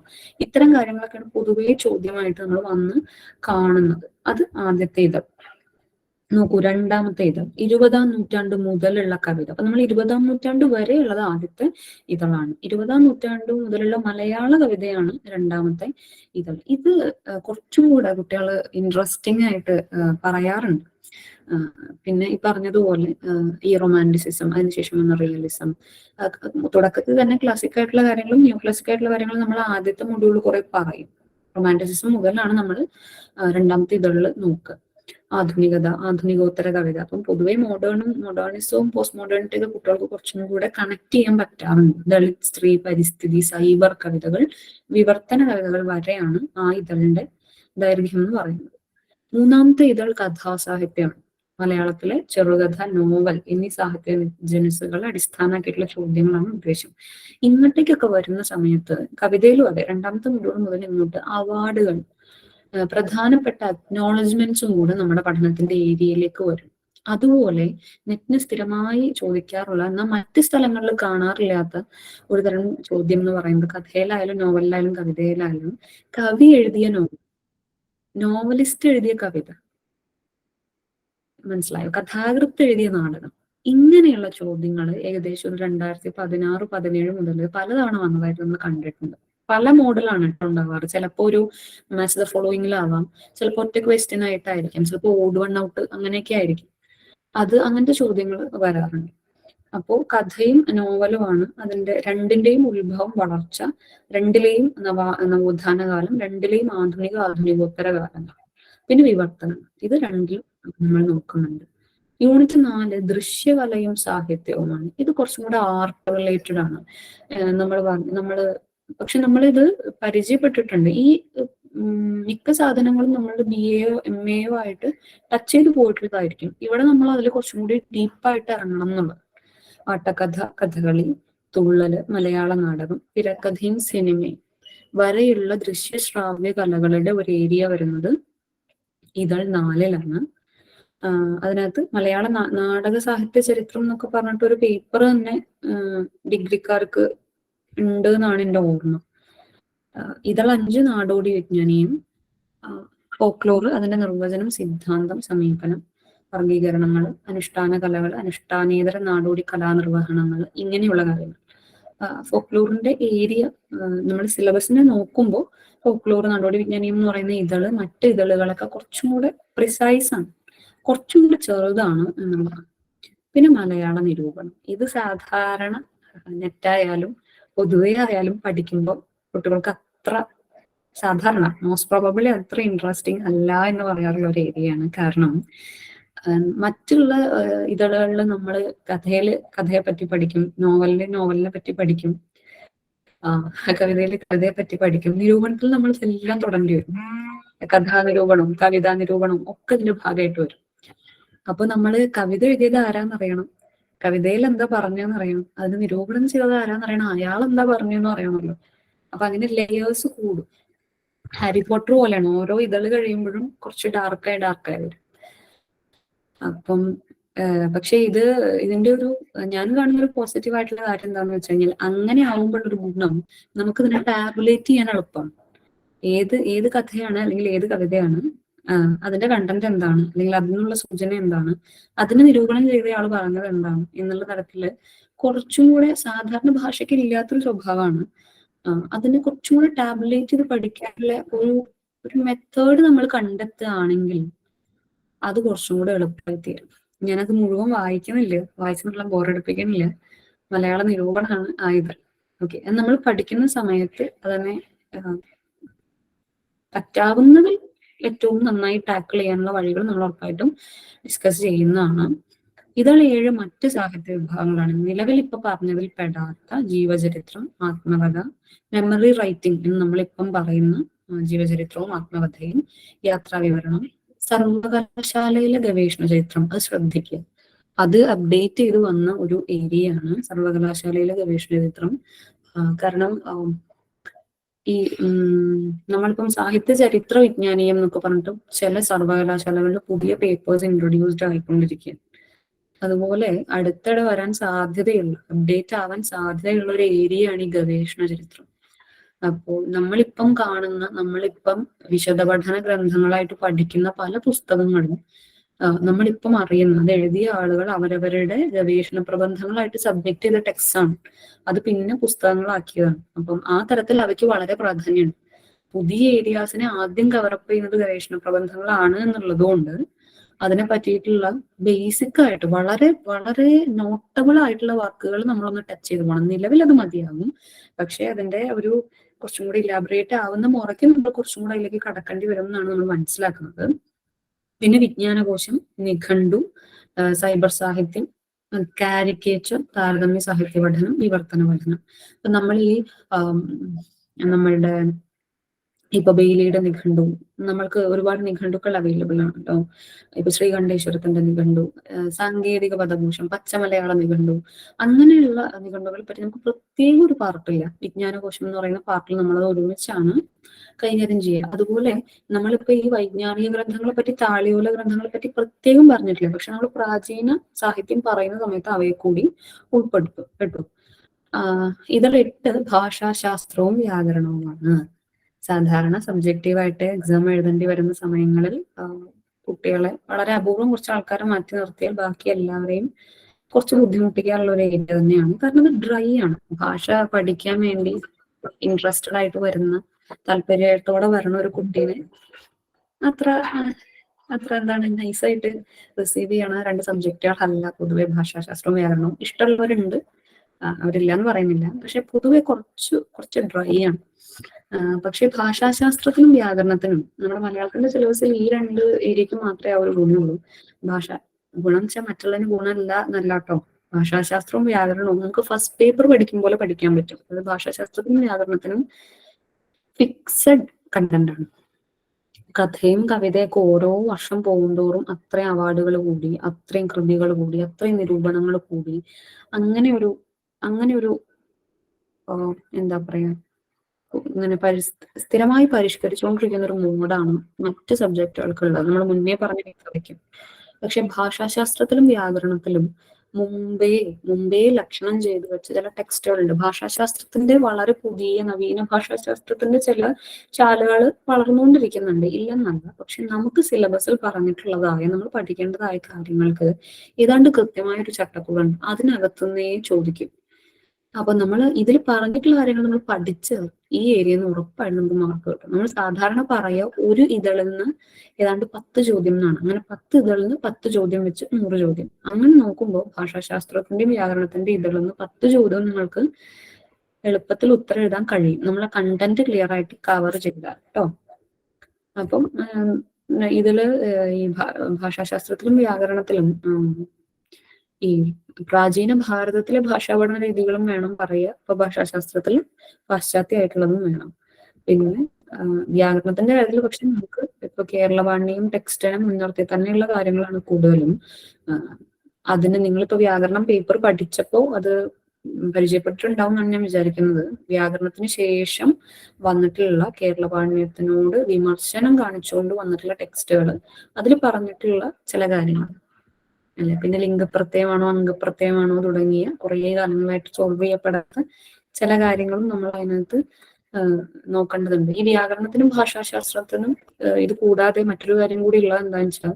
ഇത്തരം കാര്യങ്ങളൊക്കെയാണ് പൊതുവേ ചോദ്യമായിട്ട് നമ്മൾ വന്ന് കാണുന്നത്. അത് ആദ്യത്തെ ഇത്. നോക്കൂ, രണ്ടാമത്തെ ഇത് 20-ാം നൂറ്റാണ്ട് മുതലുള്ള കവിത. അപ്പൊ നമ്മൾ 20-ാം നൂറ്റാണ്ട് വരെയുള്ളത് ആദ്യത്തെ ഇതളാണ്. 20-ാം നൂറ്റാണ്ട് മുതലുള്ള മലയാള കവിതയാണ് രണ്ടാമത്തെ ഇതൾ. ഇത് കുറച്ചുകൂടെ കുട്ടികൾ ഇൻട്രസ്റ്റിംഗ് ആയിട്ട് പറയാറുണ്ട്. പിന്നെ ഈ പറഞ്ഞതുപോലെ ഈ റൊമാൻറ്റിസിസം, അതിനുശേഷം വന്ന റിയലിസം, തുടക്കത്തിൽ തന്നെ ക്ലാസിക് ആയിട്ടുള്ള കാര്യങ്ങളും ന്യൂ ക്ലാസിക് ആയിട്ടുള്ള കാര്യങ്ങളും നമ്മൾ ആദ്യത്തെ മൊഡ്യൂൾ കുറെ പറയും. റൊമാൻറ്റിസിസം മുതലാണ് നമ്മൾ രണ്ടാമത്തെ ഇതളിൽ നോക്കുക. ആധുനികത, ആധുനികോത്തര കവിത. അപ്പം പൊതുവെ മോഡേണിസവും പോസ്റ്റ് മോഡേണിറ്റിയൊക്കെ കുട്ടികൾക്ക് കുറച്ചും കൂടെ കണക്ട് ചെയ്യാൻ പറ്റാറുണ്ട്. ദളിത്, സ്ത്രീ, പരിസ്ഥിതി, സൈബർ കവിതകൾ, വിവർത്തന കവിതകൾ വരെയാണ് ആ ഇതളിന്റെ ദൈർഘ്യം എന്ന് പറയുന്നത്. മൂന്നാമത്തെ ഇതൾ കഥാസാഹിത്യമാണ്. മലയാളത്തിലെ ചെറുകഥ, നോവൽ എന്നീ സാഹിത്യ ജനുസുകൾ അടിസ്ഥാനമാക്കിയിട്ടുള്ള ചോദ്യങ്ങളാണ് ഉദ്ദേശം. ഇങ്ങോട്ടേക്കൊക്കെ വരുന്ന സമയത്ത് കവിതയിലും അതെ, രണ്ടാമത്തെ മൊഡ്യൂൾ മുതൽ ഇങ്ങോട്ട് അവാർഡുകൾ, പ്രധാനപ്പെട്ട അക്നോളജ്മെന്റ്സും കൂടെ നമ്മുടെ പഠനത്തിന്റെ ഏരിയയിലേക്ക് വരും. അതുപോലെ നെറ്റിന് സ്ഥിരമായി ചോദിക്കാറുള്ള, എന്നാൽ മറ്റ് സ്ഥലങ്ങളിൽ കാണാറില്ലാത്ത ഒരു തരം ചോദ്യം എന്ന് പറയുന്നത് കഥയിലായാലും നോവലിലായാലും കവിതയിലായാലും കവി എഴുതിയ നോവലിസ്റ്റ് എഴുതിയ കവിത, മനസ്സിലായോ, കഥാകൃത്ത് എഴുതിയ നാടകം, ഇങ്ങനെയുള്ള ചോദ്യങ്ങൾ ഏകദേശം ഒരു 2016-17 മുതൽ പലതവണ വന്നതായിട്ട് നമ്മൾ കണ്ടിട്ടുണ്ട്. പല മോഡലാണ് ഉണ്ടാവാറ്. ചിലപ്പോൾ ഒരു മാച്ച് ദ ഫോളോയിങ്ങിലാവാം, ചിലപ്പോൾ ഒറ്റ ക്വസ്റ്റ്യൻ ആയിട്ടായിരിക്കും, ചിലപ്പോൾ ഓഡ് വൺ ഔട്ട്, അങ്ങനെയൊക്കെ ആയിരിക്കും. അങ്ങനത്തെ ചോദ്യങ്ങൾ വരാറുണ്ട്. അപ്പോൾ കഥയും നോവലുമാണ് അതിന്റെ രണ്ടിന്റെയും ഉത്ഭവം, വളർച്ച, രണ്ടിലെയും നവോത്ഥാന കാലം, രണ്ടിലെയും ആധുനികോത്തര കാലങ്ങൾ, പിന്നെ വിവർത്തനം. ഇത് രണ്ടിലും നമ്മൾ നോക്കുന്നുണ്ട്. യൂണിറ്റ് 4 ദൃശ്യകലയും സാഹിത്യവുമാണ്. ഇത് കുറച്ചും കൂടെ ആർട്ട് റിലേറ്റഡ് ആണ്. പക്ഷെ നമ്മളിത് പരിചയപ്പെട്ടിട്ടുണ്ട്. ഈ മിക്ക സാധനങ്ങളും നമ്മൾ BA-യോ MA-യോ ആയിട്ട് ടച്ച് ചെയ്ത് പോയിട്ടുള്ളതായിരിക്കും. ഇവിടെ നമ്മൾ അതിൽ കുറച്ചും കൂടി ഡീപ്പായിട്ട് ഇറങ്ങണം എന്നുള്ളത്. ആട്ടക്കഥ, കഥകളി, തുള്ളല്, മലയാള നാടകം, തിരക്കഥയും സിനിമയും വരെയുള്ള ദൃശ്യശ്രാവ്യ കലകളുടെ ഒരു ഏരിയ വരുന്നത് ഇതൾ 4-ലാണ്. അതിനകത്ത് മലയാള നാടക സാഹിത്യ ചരിത്രം എന്നൊക്കെ പറഞ്ഞിട്ട് ഒരു പേപ്പർ തന്നെ ഡിഗ്രിക്കാർക്ക് ഉണ്ട് എന്നാണ് എൻ്റെ ഓർമ്മ. ഇതൾ 5 നാടോടി വിജ്ഞാനിയും, ഫോക്ലോർ, അതിന്റെ നിർവചനം, സിദ്ധാന്തം, സമീപനം, വർഗീകരണങ്ങൾ, അനുഷ്ഠാന കലകൾ, അനുഷ്ഠാനേതര നാടോടി കലാനിർവഹണങ്ങൾ, ഇങ്ങനെയുള്ള കാര്യങ്ങൾ. ഫോക്ലോറിന്റെ ഏരിയ നമ്മൾ സിലബസിനെ നോക്കുമ്പോൾ ഫോക്ലോർ, നാടോടി വിജ്ഞാനിയും എന്ന് പറയുന്ന ഇതള് മറ്റ് ഇതളുകളൊക്കെ കുറച്ചും കൂടെ പ്രിസൈസ് ആണ്, കുറച്ചും കൂടെ ചെറുതാണ് എന്നുള്ളതാണ്. പിന്നെ മലയാള നിരൂപണം. ഇത് സാധാരണ നെറ്റായാലും പൊതുവെ ആയാലും പഠിക്കുമ്പോൾ കുട്ടികൾക്ക് അത്ര സാധാരണ മോസ്റ്റ് പ്രോബബിളി അത്ര ഇൻട്രസ്റ്റിംഗ് അല്ല എന്ന് പറയാറുള്ള ഒരു ഏരിയയാണ്. കാരണം മറ്റുള്ള ഇതളുകളിൽ നമ്മൾ കഥയെ പറ്റി പഠിക്കും, നോവലിനെ പറ്റി പഠിക്കും, കവിതയെ പറ്റി പഠിക്കും. നിരൂപണത്തിൽ നമ്മൾ എല്ലാം തുടങ്ങേണ്ടി വരും. കഥാനിരൂപണവും കവിതാ നിരൂപണവും ഒക്കെ ഇതിന്റെ ഭാഗമായിട്ട് വരും. അപ്പൊ നമ്മള് കവിത എഴുതിയത് ആരാന്നറിയണം, കവിതയിൽ എന്താ പറഞ്ഞെന്ന് അറിയണം, അതിന് നിരൂപണം ചെയ്തത് ആരാന്നറിയണം, അയാൾ എന്താ പറഞ്ഞെന്ന് അറിയണമല്ലോ. അപ്പൊ അങ്ങനെ ലെയേഴ്സ് കൂടും. ഹാരി പോട്ടർ പോലെയാണ്, ഓരോ ഇതള് കഴിയുമ്പോഴും കുറച്ച് ഡാർക്കായി വരും. അപ്പം പക്ഷെ ഇതിന്റെ ഒരു ഞാൻ കാണുന്ന ഒരു പോസിറ്റീവ് ആയിട്ടുള്ള കാര്യം എന്താണെന്ന് വെച്ച് കഴിഞ്ഞാൽ, അങ്ങനെ ആവുമ്പോഴൊരു ഗുണം, നമുക്ക് ഇതിനെ ടാബുലേറ്റ് ചെയ്യാൻ എളുപ്പമാണ്. ഏത് കഥയാണ് അല്ലെങ്കിൽ ഏത് കവിതയാണ്, അതിന്റെ കണ്ടന്റ് എന്താണ്, അല്ലെങ്കിൽ അതിനുള്ള സൂചന എന്താണ്, അതിന് നിരൂപണം ചെയ്തയാൾ പറഞ്ഞത് എന്താണ് എന്നുള്ള തരത്തില് കുറച്ചും കൂടെ സാധാരണ ഭാഷയ്ക്ക് ഇല്ലാത്തൊരു സ്വഭാവമാണ്. അതിനെ കുറച്ചും കൂടെ ടാബുലേറ്റ് ചെയ്ത് പഠിക്കാനുള്ള ഒരു മെത്തേഡ് നമ്മൾ കണ്ടെത്തുകയാണെങ്കിൽ അത് കുറച്ചും കൂടെ എളുപ്പമായി തീരും. ഞാനത് മുഴുവൻ വായിക്കുന്നില്ല, ബോറടിപ്പിക്കുന്നില്ല. മലയാള നിരൂപണമാണ് ആയത്. ഓക്കെ, നമ്മൾ പഠിക്കുന്ന സമയത്ത് അതിനെ പറ്റാവുന്നതിൽ ഏറ്റവും നന്നായി ടാക്കിൾ ചെയ്യാനുള്ള വഴികൾ നമ്മൾ ഉറപ്പായിട്ടും ഡിസ്കസ് ചെയ്യുന്നതാണ്. ഇതൾ 7 മറ്റ് സാഹിത്യ വിഭാഗങ്ങളാണ്. നിലവിൽ ഇപ്പൊ പറഞ്ഞതിൽ പെടാത്ത ജീവചരിത്രം, ആത്മകഥ, മെമ്മറി റൈറ്റിംഗ് എന്ന് നമ്മളിപ്പം പറയുന്ന ജീവചരിത്രവും ആത്മകഥയും, യാത്രാ വിവരണം, സർവകലാശാലയിലെ ഗവേഷണ ചരിത്രം. അത് ശ്രദ്ധിക്കുക, അത് അപ്ഡേറ്റ് ചെയ്ത് വന്ന ഒരു ഏരിയയാണ് സർവകലാശാലയിലെ ഗവേഷണ ചരിത്രം. കാരണം ഈ നമ്മളിപ്പം സാഹിത്യ ചരിത്ര വിജ്ഞാനീയം എന്നൊക്കെ പറഞ്ഞിട്ട് ചില സർവകലാശാലകളിൽ പുതിയ പേപ്പേഴ്സ് ഇൻട്രൊഡ്യൂസ്ഡ് ആയിക്കൊണ്ടിരിക്കുകയാണ്. അതുപോലെ അടുത്തിടെ വരാൻ സാധ്യതയുള്ള, അപ്ഡേറ്റ് ആവാൻ സാധ്യതയുള്ള ഒരു ഏരിയയാണ് ഈ ഗവേഷണ ചരിത്രം. അപ്പോൾ നമ്മളിപ്പം വിശദ പഠന ഗ്രന്ഥങ്ങളായിട്ട് പഠിക്കുന്ന പല പുസ്തകങ്ങളും നമ്മളിപ്പം അറിയുന്ന, അത് എഴുതിയ ആളുകൾ അവരവരുടെ ഗവേഷണ പ്രബന്ധങ്ങളായിട്ട് സബ്മിറ്റ് ചെയ്ത ടെക്സ്റ്റ് ആണ്. അത് പിന്നെ പുസ്തകങ്ങളാക്കിയതാണ്. അപ്പം ആ തരത്തിൽ അവയ്ക്ക് വളരെ പ്രാധാന്യമുണ്ട്. പുതിയ ഏരിയാസിനെ ആദ്യം കവറപ്പ് ചെയ്യുന്നത് ഗവേഷണ പ്രബന്ധങ്ങളാണ് എന്നുള്ളത് കൊണ്ട് അതിനെ പറ്റിയിട്ടുള്ള ബേസിക് ആയിട്ട് വളരെ വളരെ നോട്ടബിൾ ആയിട്ടുള്ള വാക്കുകൾ നമ്മളൊന്ന് ടച്ച് ചെയ്ത് പോകണം. നിലവിൽ അത് മതിയാകും, പക്ഷെ അതിന്റെ ഒരു കുറച്ചും കൂടി ഇലാബറേറ്റ് ആവുന്ന മുറയ്ക്ക് നമ്മൾ കുറച്ചും കൂടെ അതിലേക്ക് കടക്കേണ്ടി വരും എന്നാണ് നമ്മൾ മനസ്സിലാക്കുന്നത്. പിന്നെ വിജ്ഞാനകോശം, നിഘണ്ടു, സൈബർ സാഹിത്യം, കാരിക്കേച്ചർ, താരതമ്യ സാഹിത്യ പഠനം, വിവർത്തന പഠനം. അപ്പൊ നമ്മൾ ഈ നമ്മളുടെ ഇപ്പൊ ബെയിലിയുടെ നിഘണ്ടു, നമ്മൾക്ക് ഒരുപാട് നിഘണ്ടുക്കൾ അവൈലബിൾ ആണല്ലോ. ഇപ്പൊ ശ്രീകണ്ഠേശ്വരത്തിന്റെ നിഘണ്ടു, സാങ്കേതിക പദകോശം, പച്ചമലയാള നിഘണ്ടു, അങ്ങനെയുള്ള നിഘണ്ടുകളെ പറ്റി നമുക്ക് പ്രത്യേക ഒരു പാർട്ടില്ല. വിജ്ഞാനകോശം എന്ന് പറയുന്ന പാർട്ടിൽ നമ്മൾ ഒരുമിച്ചാണ് കൈകാര്യം ചെയ്യുക. അതുപോലെ നമ്മളിപ്പോ ഈ വൈജ്ഞാനിക ഗ്രന്ഥങ്ങളെ പറ്റി, താളിയോല ഗ്രന്ഥങ്ങളെ പറ്റി പ്രത്യേകം പറഞ്ഞിട്ടില്ല. പക്ഷെ നമ്മൾ പ്രാചീന സാഹിത്യം പറയുന്ന സമയത്ത് അവയെ കൂടി ഉൾപ്പെട്ടു. ഇതിൽ 8 ഭാഷാശാസ്ത്രവും വ്യാകരണവുമാണ്. സാധാരണ സബ്ജക്റ്റീവായിട്ട് എക്സാം എഴുതേണ്ടി വരുന്ന സമയങ്ങളിൽ കുട്ടികളെ വളരെ അപൂർവം കുറച്ച് ആൾക്കാരെ മാറ്റി നിർത്തിയാൽ ബാക്കി എല്ലാവരെയും കുറച്ച് ബുദ്ധിമുട്ടിക്കാനുള്ള ഒരു ഏരിയ തന്നെയാണ്. കാരണം അത് ഡ്രൈ ആണ്. ഭാഷ പഠിക്കാൻ വേണ്ടി ഇൻട്രസ്റ്റഡ് ആയിട്ട് വരുന്ന, താല്പര്യത്തോടെ വരുന്ന ഒരു കുട്ടീനെ അത്ര എന്താണ് നൈസായിട്ട് റിസീവ് ചെയ്യണ 2 സബ്ജക്റ്റുകളല്ല പൊതുവെ ഭാഷാശാസ്ത്രവും വ്യാകരണവും. ഇഷ്ടമുള്ളവരുണ്ട്, അവരില്ല എന്ന് പറയുന്നില്ല. പക്ഷെ പൊതുവെ കുറച്ച് ഡ്രൈ ആണ്. പക്ഷെ ഭാഷാശാസ്ത്രത്തിനും വ്യാകരണത്തിനും നമ്മുടെ മലയാളത്തിന്റെ സിലബസിൽ ഈ 2 ഏരിയക്ക് മാത്രമേ ആ ഒരു ഗുണമുള്ളൂ. ഗുണം വെച്ചാൽ മറ്റുള്ളതിന് ഗുണമല്ല എന്നല്ല കേട്ടോ. ഭാഷാശാസ്ത്രവും വ്യാകരണവും നമുക്ക് ഫസ്റ്റ് പേപ്പർ പഠിക്കും പോലെ പഠിക്കാൻ പറ്റും. അത് ഭാഷാശാസ്ത്രത്തിനും വ്യാകരണത്തിനും ഫിക്സഡ് കണ്ടന്റ് ആണ്. കഥയും കവിതയൊക്കെ ഓരോ വർഷം പോകുന്തോറും അത്രയും അവാർഡുകൾ കൂടി, അത്രയും കൃതികൾ കൂടി, അത്രയും നിരൂപണങ്ങൾ കൂടി, അങ്ങനെ ഒരു എന്താ പറയാ, ഇങ്ങനെ സ്ഥിരമായി പരിഷ്കരിച്ചുകൊണ്ടിരിക്കുന്ന ഒരു മൂഡാണ് മറ്റ് സബ്ജക്റ്റുകൾക്കുള്ളത്. നമ്മൾ മുന്നേ പറഞ്ഞ കഥയ്ക്കും. പക്ഷെ ഭാഷാശാസ്ത്രത്തിലും വ്യാകരണത്തിലും മുമ്പേ ലക്ഷണം ചെയ്തു വെച്ച ചില ടെക്സ്റ്റുകളുണ്ട്. ഭാഷാശാസ്ത്രത്തിന്റെ വളരെ പുതിയ നവീന ഭാഷാശാസ്ത്രത്തിന്റെ ചില ശാലകൾ വളർന്നുകൊണ്ടിരിക്കുന്നുണ്ട്, ഇല്ലെന്നല്ല. പക്ഷെ നമുക്ക് സിലബസിൽ പറഞ്ഞിട്ടുള്ളതായ, നമ്മൾ പഠിക്കേണ്ടതായ കാര്യങ്ങൾക്ക് ഏതാണ്ട് കൃത്യമായ ഒരു ചട്ടക്കൂടുണ്ട്. അതിനകത്തുനിന്നേ ചോദിക്കും. അപ്പൊ നമ്മൾ ഇതിൽ പറഞ്ഞിട്ടുള്ള കാര്യങ്ങൾ നമ്മൾ പഠിച്ച് ഈ ഏരിയയിൽ നിന്ന് ഉറപ്പായിട്ട് നമുക്ക് മാർക്ക് കിട്ടും. നമ്മൾ സാധാരണ പറയുക ഒരു ഇതളിൽ നിന്ന് ഏതാണ്ട് 10 ചോദ്യം എന്നാണ്. അങ്ങനെ 10 ഇതളിൽ നിന്ന് 10 ചോദ്യം വെച്ച് 100 ചോദ്യം. അങ്ങനെ നോക്കുമ്പോൾ ഭാഷാശാസ്ത്രത്തിന്റെയും വ്യാകരണത്തിന്റെ ഇതളിൽ നിന്ന് 10 ചോദ്യം നിങ്ങൾക്ക് എളുപ്പത്തിൽ ഉത്തരം എഴുതാൻ കഴിയും, നമ്മളെ കണ്ടന്റ് ക്ലിയർ ആയിട്ട് കവർ ചെയ്താൽ കേട്ടോ. അപ്പം ഇതില് ഈ ഭാഷാശാസ്ത്രത്തിലും വ്യാകരണത്തിലും ഈ പ്രാചീന ഭാരതത്തിലെ ഭാഷാപഠന രീതികളും വേണം പറയുക. ഇപ്പൊ ഭാഷാശാസ്ത്രത്തിലും പാശ്ചാത്യമായിട്ടുള്ളതും വേണം. പിന്നെ വ്യാകരണത്തിന്റെ കാര്യത്തിൽ പക്ഷെ നമുക്ക് ഇപ്പൊ കേരളവാണിയും ടെക്സ്റ്റിനെ മുൻനിർത്തി തന്നെയുള്ള കാര്യങ്ങളാണ് കൂടുതലും. അതിന് നിങ്ങളിപ്പോ വ്യാകരണം പേപ്പർ പഠിച്ചപ്പോ അത് പരിചയപ്പെട്ടിട്ടുണ്ടാവും എന്നാണ് ഞാൻ വിചാരിക്കുന്നത്. വ്യാകരണത്തിന് ശേഷം വന്നിട്ടുള്ള കേരളവാണ്യത്തിനോട് വിമർശനം കാണിച്ചുകൊണ്ട് വന്നിട്ടുള്ള ടെക്സ്റ്റുകൾ, അതിൽ പറഞ്ഞിട്ടുള്ള ചില കാര്യങ്ങൾ അല്ലെ, പിന്നെ ലിംഗപ്രത്യയമാണോ അംഗപ്രത്യയമാണോ തുടങ്ങിയ കുറേ കാലങ്ങളായിട്ട് സോൾവ് ചെയ്യപ്പെടാത്ത ചില കാര്യങ്ങളും നമ്മൾ അതിനകത്ത് നോക്കേണ്ടതുണ്ട്. ഈ വ്യാകരണത്തിനും ഭാഷാശാസ്ത്രത്തിനും ഇത് കൂടാതെ മറ്റൊരു കാര്യം കൂടി ഉള്ളത് എന്താണെന്ന് വെച്ചാൽ,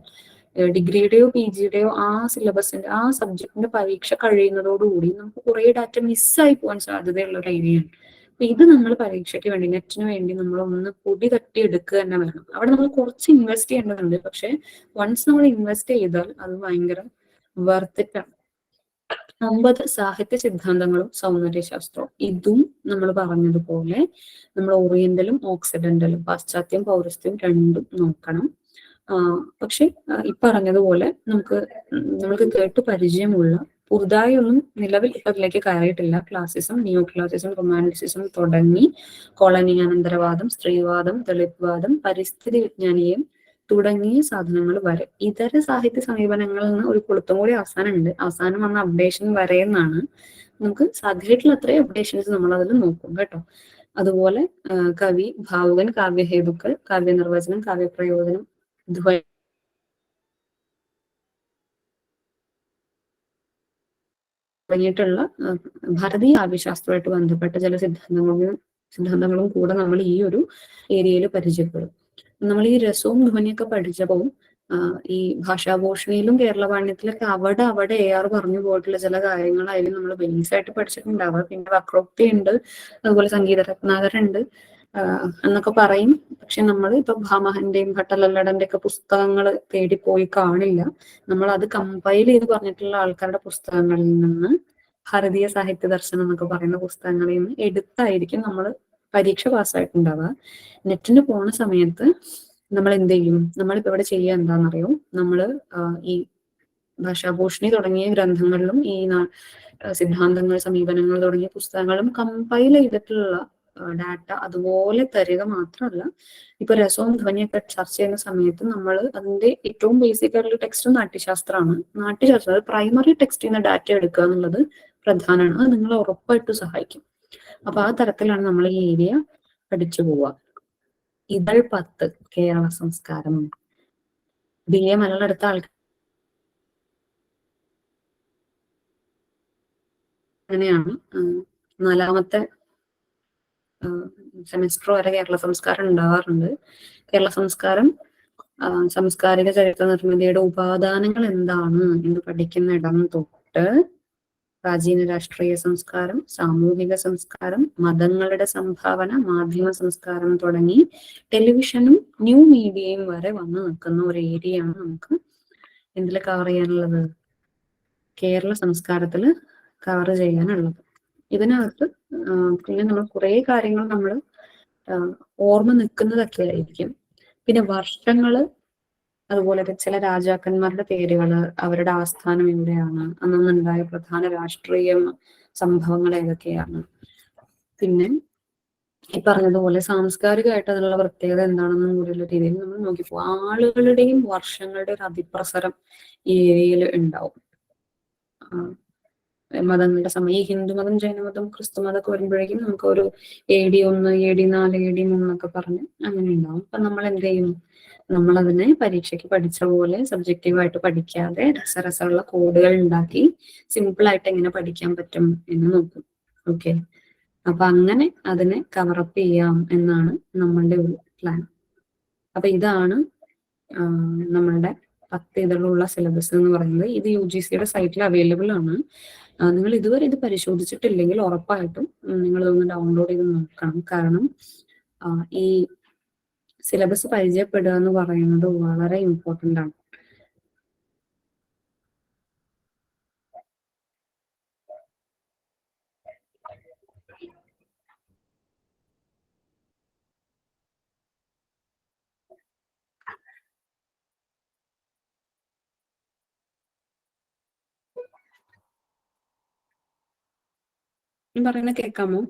ഡിഗ്രിയുടെയോ PGയുടെയോ ആ സിലബസിന്റെ ആ സബ്ജക്റ്റിന്റെ പരീക്ഷ കഴിയുന്നതോടുകൂടി നമുക്ക് കുറെ ഡാറ്റ മിസ്സായി പോകാൻ സാധ്യതയുള്ള ഒരു ഏരിയയാണ്. അപ്പൊ ഇത് നമ്മൾ പരീക്ഷയ്ക്ക് വേണ്ടി, നെറ്റിന് വേണ്ടി നമ്മൾ ഒന്ന് പൊടി തട്ടി എടുക്കുക തന്നെ വേണം. അവിടെ നമ്മൾ കുറച്ച് ഇൻവെസ്റ്റ് ചെയ്യേണ്ടതുണ്ട്. പക്ഷെ വൺസ് നമ്മൾ ഇൻവെസ്റ്റ് ചെയ്താൽ അത് ഭയങ്കര വർത്തിട്ടാണ്. 9 സാഹിത്യ സിദ്ധാന്തങ്ങളും സൗന്ദര്യശാസ്ത്രവും. ഇതും നമ്മൾ പറഞ്ഞതുപോലെ നമ്മൾ ഓറിയന്റലും ഓക്സിഡന്റലും, പാശ്ചാത്യം പൗരസ്ത്യം രണ്ടും നോക്കണം. പക്ഷെ ഈ പറഞ്ഞതുപോലെ നമുക്ക് കേട്ട് പരിചയമുള്ള പുതുതായി ഒന്നും നിലവിൽ അതിലേക്ക് കയറിയിട്ടില്ല. ക്ലാസിസം, നിയോ ക്ലാസിസം, റൊമാൻറ്റിസിസം തുടങ്ങി കോളനിയാനന്തരവാദം, സ്ത്രീവാദം, ദളിത്വാദം, പരിസ്ഥിതി വിജ്ഞാനീയം തുടങ്ങിയ സാധനങ്ങൾ വരെ ഇതര സാഹിത്യ സമീപനങ്ങളിൽ നിന്ന് ഒരു കൊളുത്തും കൂടി അവസാനം വന്ന അപ്ഡേഷൻ വരെ എന്നാണ്. നമുക്ക് സാധ്യമായിട്ടുള്ള അത്രയും അപ്ഡേഷൻസ് നമ്മൾ അതിൽ നോക്കും കേട്ടോ. അതുപോലെ കവി, ഭാവുകൻ, കാവ്യഹേതുക്കൾ, കാവ്യനിർവചനം, കാവ്യപ്രയോജനം തുടങ്ങിയിട്ടുള്ള ഭാരതീയ കാവ്യശാസ്ത്രമായിട്ട് ബന്ധപ്പെട്ട ചില സിദ്ധാന്തങ്ങളും കൂടെ നമ്മൾ ഈ ഒരു ഏരിയയിൽ പരിചയപ്പെടും. നമ്മൾ ഈ രസവും ധ്വനിയൊക്കെ പഠിച്ചപ്പോൾ ഈ ഭാഷാഭൂഷണിയിലും കേരളവാണ്യത്തിലൊക്കെ അവിടെ AR പറഞ്ഞു പോയിട്ടുള്ള ചില കാര്യങ്ങളായാലും നമ്മൾ ബേസായിട്ട് പഠിച്ചിട്ടുണ്ടാവുക. പിന്നെ വക്രോക്തി ഉണ്ട്, അതുപോലെ സംഗീത രത്നാകരുണ്ട് എന്നൊക്കെ പറയും. പക്ഷെ നമ്മൾ ഇപ്പൊ ഭാമഹന്റെയും ഭട്ടലല്ലടന്റെ ഒക്കെ പുസ്തകങ്ങൾ തേടിപ്പോയി കാണില്ല. നമ്മൾ അത് കമ്പൈൽ ചെയ്ത് പറഞ്ഞിട്ടുള്ള ആൾക്കാരുടെ പുസ്തകങ്ങളിൽ നിന്ന്, ഭാരതീയ സാഹിത്യ ദർശനം എന്നൊക്കെ പറയുന്ന പുസ്തകങ്ങളിൽ നിന്ന് എടുത്തായിരിക്കും നമ്മൾ പരീക്ഷ പാസ്സായിട്ടുണ്ടാവുക. നെറ്റിന് പോണ സമയത്ത് നമ്മൾ എന്ത് ചെയ്യും? നമ്മളിപ്പോ ഇവിടെ ചെയ്യുക എന്താണെന്നറിയോ? നമ്മള് ഈ ഭാഷാഭൂഷണി തുടങ്ങിയ ഗ്രന്ഥങ്ങളിലും ഈ സിദ്ധാന്തങ്ങൾ, സമീപനങ്ങൾ തുടങ്ങിയ പുസ്തകങ്ങളും കമ്പൈൽ ചെയ്തിട്ടുള്ള ഡാറ്റ അതുപോലെ തരിക മാത്രമല്ല, ഇപ്പൊ രസവും ധ്വനിയൊക്കെ ചർച്ച ചെയ്യുന്ന സമയത്ത് നമ്മൾ അതിന്റെ ഏറ്റവും ബേസിക് ആയിട്ടുള്ള ടെക്സ്റ്റ് നാട്യശാസ്ത്രമാണ്. നാട്യശാസ്ത്രം, അത് പ്രൈമറി ടെക്സ്റ്റിൽ നിന്ന് ഡാറ്റ എടുക്കുക എന്നുള്ളത് പ്രധാനമാണ്. അത് നിങ്ങളെ ഉറപ്പായിട്ടും സഹായിക്കും. അപ്പൊ ആ തരത്തിലാണ് നമ്മൾ ഈ ഏരിയ പഠിച്ചു പോവുക. ഇതൾ 10 കേരള സംസ്കാരം. BA മലയാളം എടുത്ത ആൾക്കാർ അങ്ങനെയാണ്. 4ാമത്തെ സെമിസ്റ്റർ വരെ കേരള സംസ്കാരം ഉണ്ടാവാറുണ്ട്. കേരള സംസ്കാരം സാംസ്കാരിക ചരിത്ര നിർമ്മിതിയുടെ ഉപാദാനങ്ങൾ എന്താണ് എന്ന് പഠിക്കുന്ന ഇടം തൊട്ട് പ്രാചീന രാഷ്ട്രീയ സംസ്കാരം, സാമൂഹിക സംസ്കാരം, മതങ്ങളുടെ സംഭാവന, മാധ്യമ സംസ്കാരം തുടങ്ങി ടെലിവിഷനും ന്യൂ മീഡിയയും വരെ വന്നു നിൽക്കുന്ന ഒരു ഏരിയയാണ് നമുക്ക് എന്തിൽ കവർ ചെയ്യാനുള്ളത്? കേരള സംസ്കാരത്തിൽ കവർ ചെയ്യാനുള്ളത്. ഇതിനകത്ത് പിന്നെ നമ്മൾ കുറേ കാര്യങ്ങൾ നമ്മൾ ഓർമ്മ നിൽക്കുന്നതൊക്കെ ആയിരിക്കും. പിന്നെ വർഷങ്ങള്, അതുപോലെ ചില രാജാക്കന്മാരുടെ പേരുകള്, അവരുടെ ആസ്ഥാനം എവിടെയാണ്, അന്നുണ്ടായ പ്രധാന രാഷ്ട്രീയ സംഭവങ്ങൾ ഏതൊക്കെയാണ്, പിന്നെ ഈ പറഞ്ഞതുപോലെ സാംസ്കാരികമായിട്ട് അതിനുള്ള പ്രത്യേകത എന്താണെന്നും കൂടിയുള്ള രീതിയിൽ നമ്മൾ നോക്കിപ്പോ ആളുകളുടെയും വർഷങ്ങളുടെ ഒരു അതിപ്രസരം ഈ ഏരിയയിൽ ഉണ്ടാവും. മതങ്ങളുടെ സമയം, ഈ ഹിന്ദുമതം, ജൈനമതം, ക്രിസ്തുമതമൊക്കെ വരുമ്പോഴേക്കും നമുക്ക് ഒരു AD 1, AD 4, AD 3 എന്നൊക്കെ പറഞ്ഞ് അങ്ങനെ ഉണ്ടാവും. അപ്പൊ നമ്മൾ എന്ത് ചെയ്യും? നമ്മളതിനെ പരീക്ഷയ്ക്ക് പഠിച്ച പോലെ സബ്ജക്റ്റീവായിട്ട് പഠിക്കാതെ രസരസമുള്ള കോഡുകൾ ഉണ്ടാക്കി സിമ്പിൾ ആയിട്ട് എങ്ങനെ പഠിക്കാൻ പറ്റും എന്ന് നോക്കും. ഓക്കെ, അപ്പൊ അങ്ങനെ അതിനെ കവറപ്പ് ചെയ്യാം എന്നാണ് നമ്മളുടെ ഒരു പ്ലാൻ. അപ്പൊ ഇതാണ് നമ്മളുടെ 10 ഇതിലുള്ള സിലബസ് എന്ന് പറയുന്നത്. ഇത് UGCയുടെ സൈറ്റിൽ അവൈലബിൾ ആണ്. നിങ്ങൾ ഇതുവരെ ഇത് പരിശോധിച്ചിട്ടില്ലെങ്കിൽ ഉറപ്പായിട്ടും നിങ്ങൾ ഇതൊന്ന് ഡൗൺലോഡ് ചെയ്ത് നോക്കണം. കാരണം ഈ സിലബസ് പരിചയപ്പെടുക എന്ന് പറയുന്നത് വളരെ ഇമ്പോർട്ടൻ്റ് ആണ്. ഞാൻ പറയുന്നത് കേൾക്കാമോ?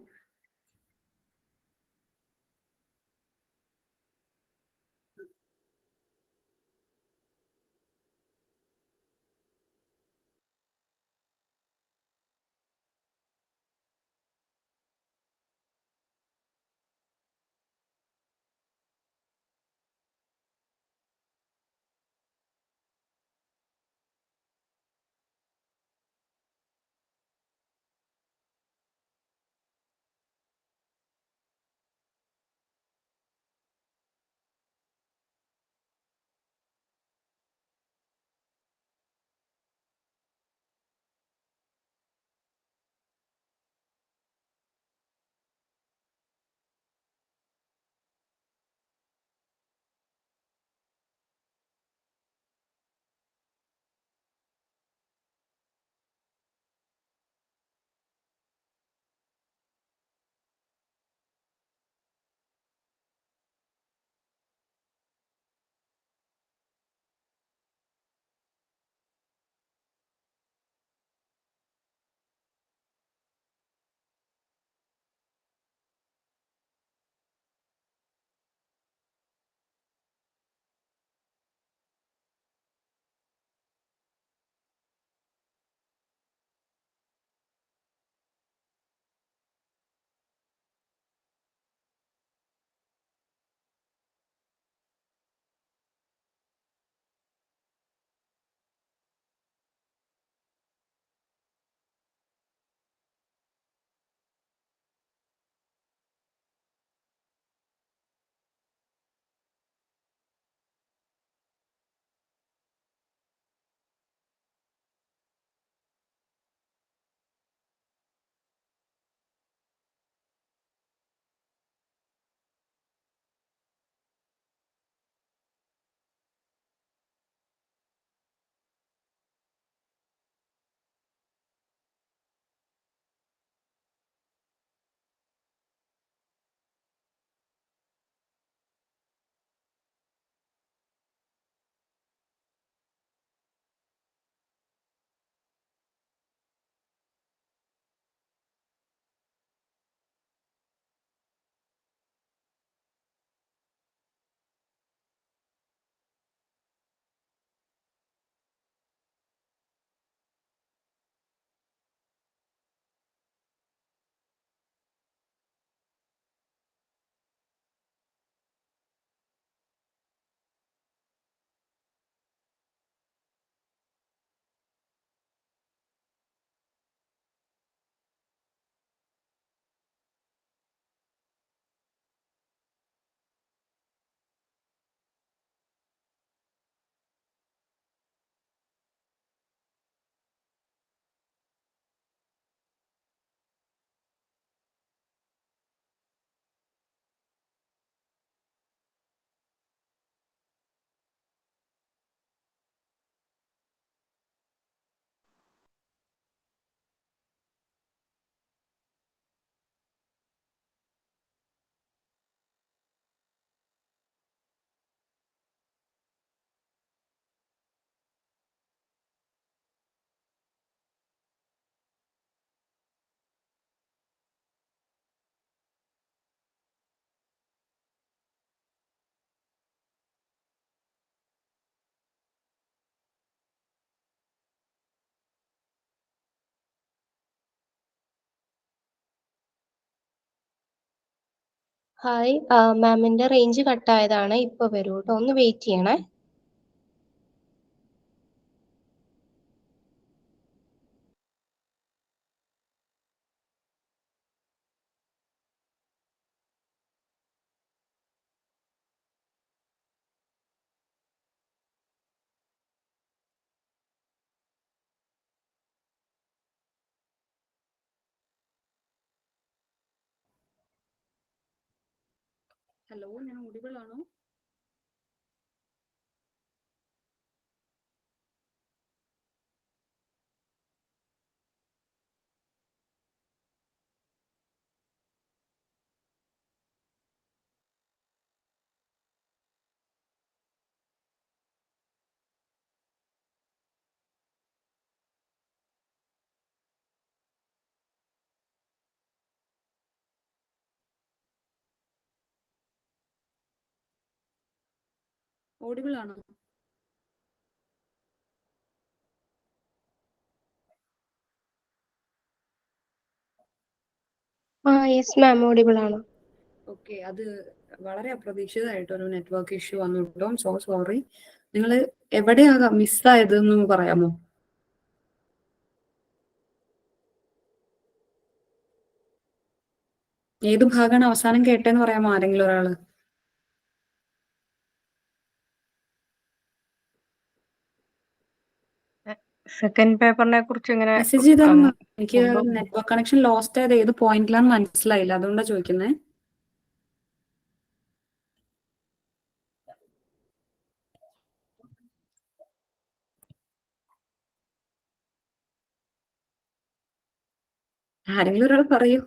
ഹായ്, മാമിന്റെ റേഞ്ച് കട്ടായതാണ്. ഇപ്പൊ വരൂ കേട്ടോ, ഒന്ന് വെയിറ്റ് ചെയ്യണേ. ഹലോ, ഞാൻ ഓഡിബിൾ ആണോ? ഓഡിബിൾ ആണോ? യെസ് മാം, ഓഡിബിൾ ആണ്. ഓക്കെ, അത് വളരെ അപ്രതീക്ഷിതമായിട്ടൊരു നെറ്റ്വർക്ക് ഇഷ്യൂ വന്നു കേട്ടോ. So sorry. നിങ്ങൾ എവിടെയാ മിസ്സായതെന്ന് പറയാമോ? ഏത് ഭാഗമാണ് അവസാനം കേട്ടേന്ന് പറയാമോ ആരെങ്കിലും ഒരാള്? സെക്കൻഡ് പേപ്പറിനെ കുറിച്ച് ഇങ്ങനെ മെസ്സേജ് ചെയ്താലും എനിക്ക് നെറ്റ്വർക്ക് കണക്ഷൻ ലോസ്റ്റ് ആയത് ഏത് പോയിന്റിലാന്ന് മനസ്സിലായില്ല, അതുകൊണ്ടാണ് ചോദിക്കുന്നത്. ആരെങ്കിലും ഒരാൾ പറയൂ.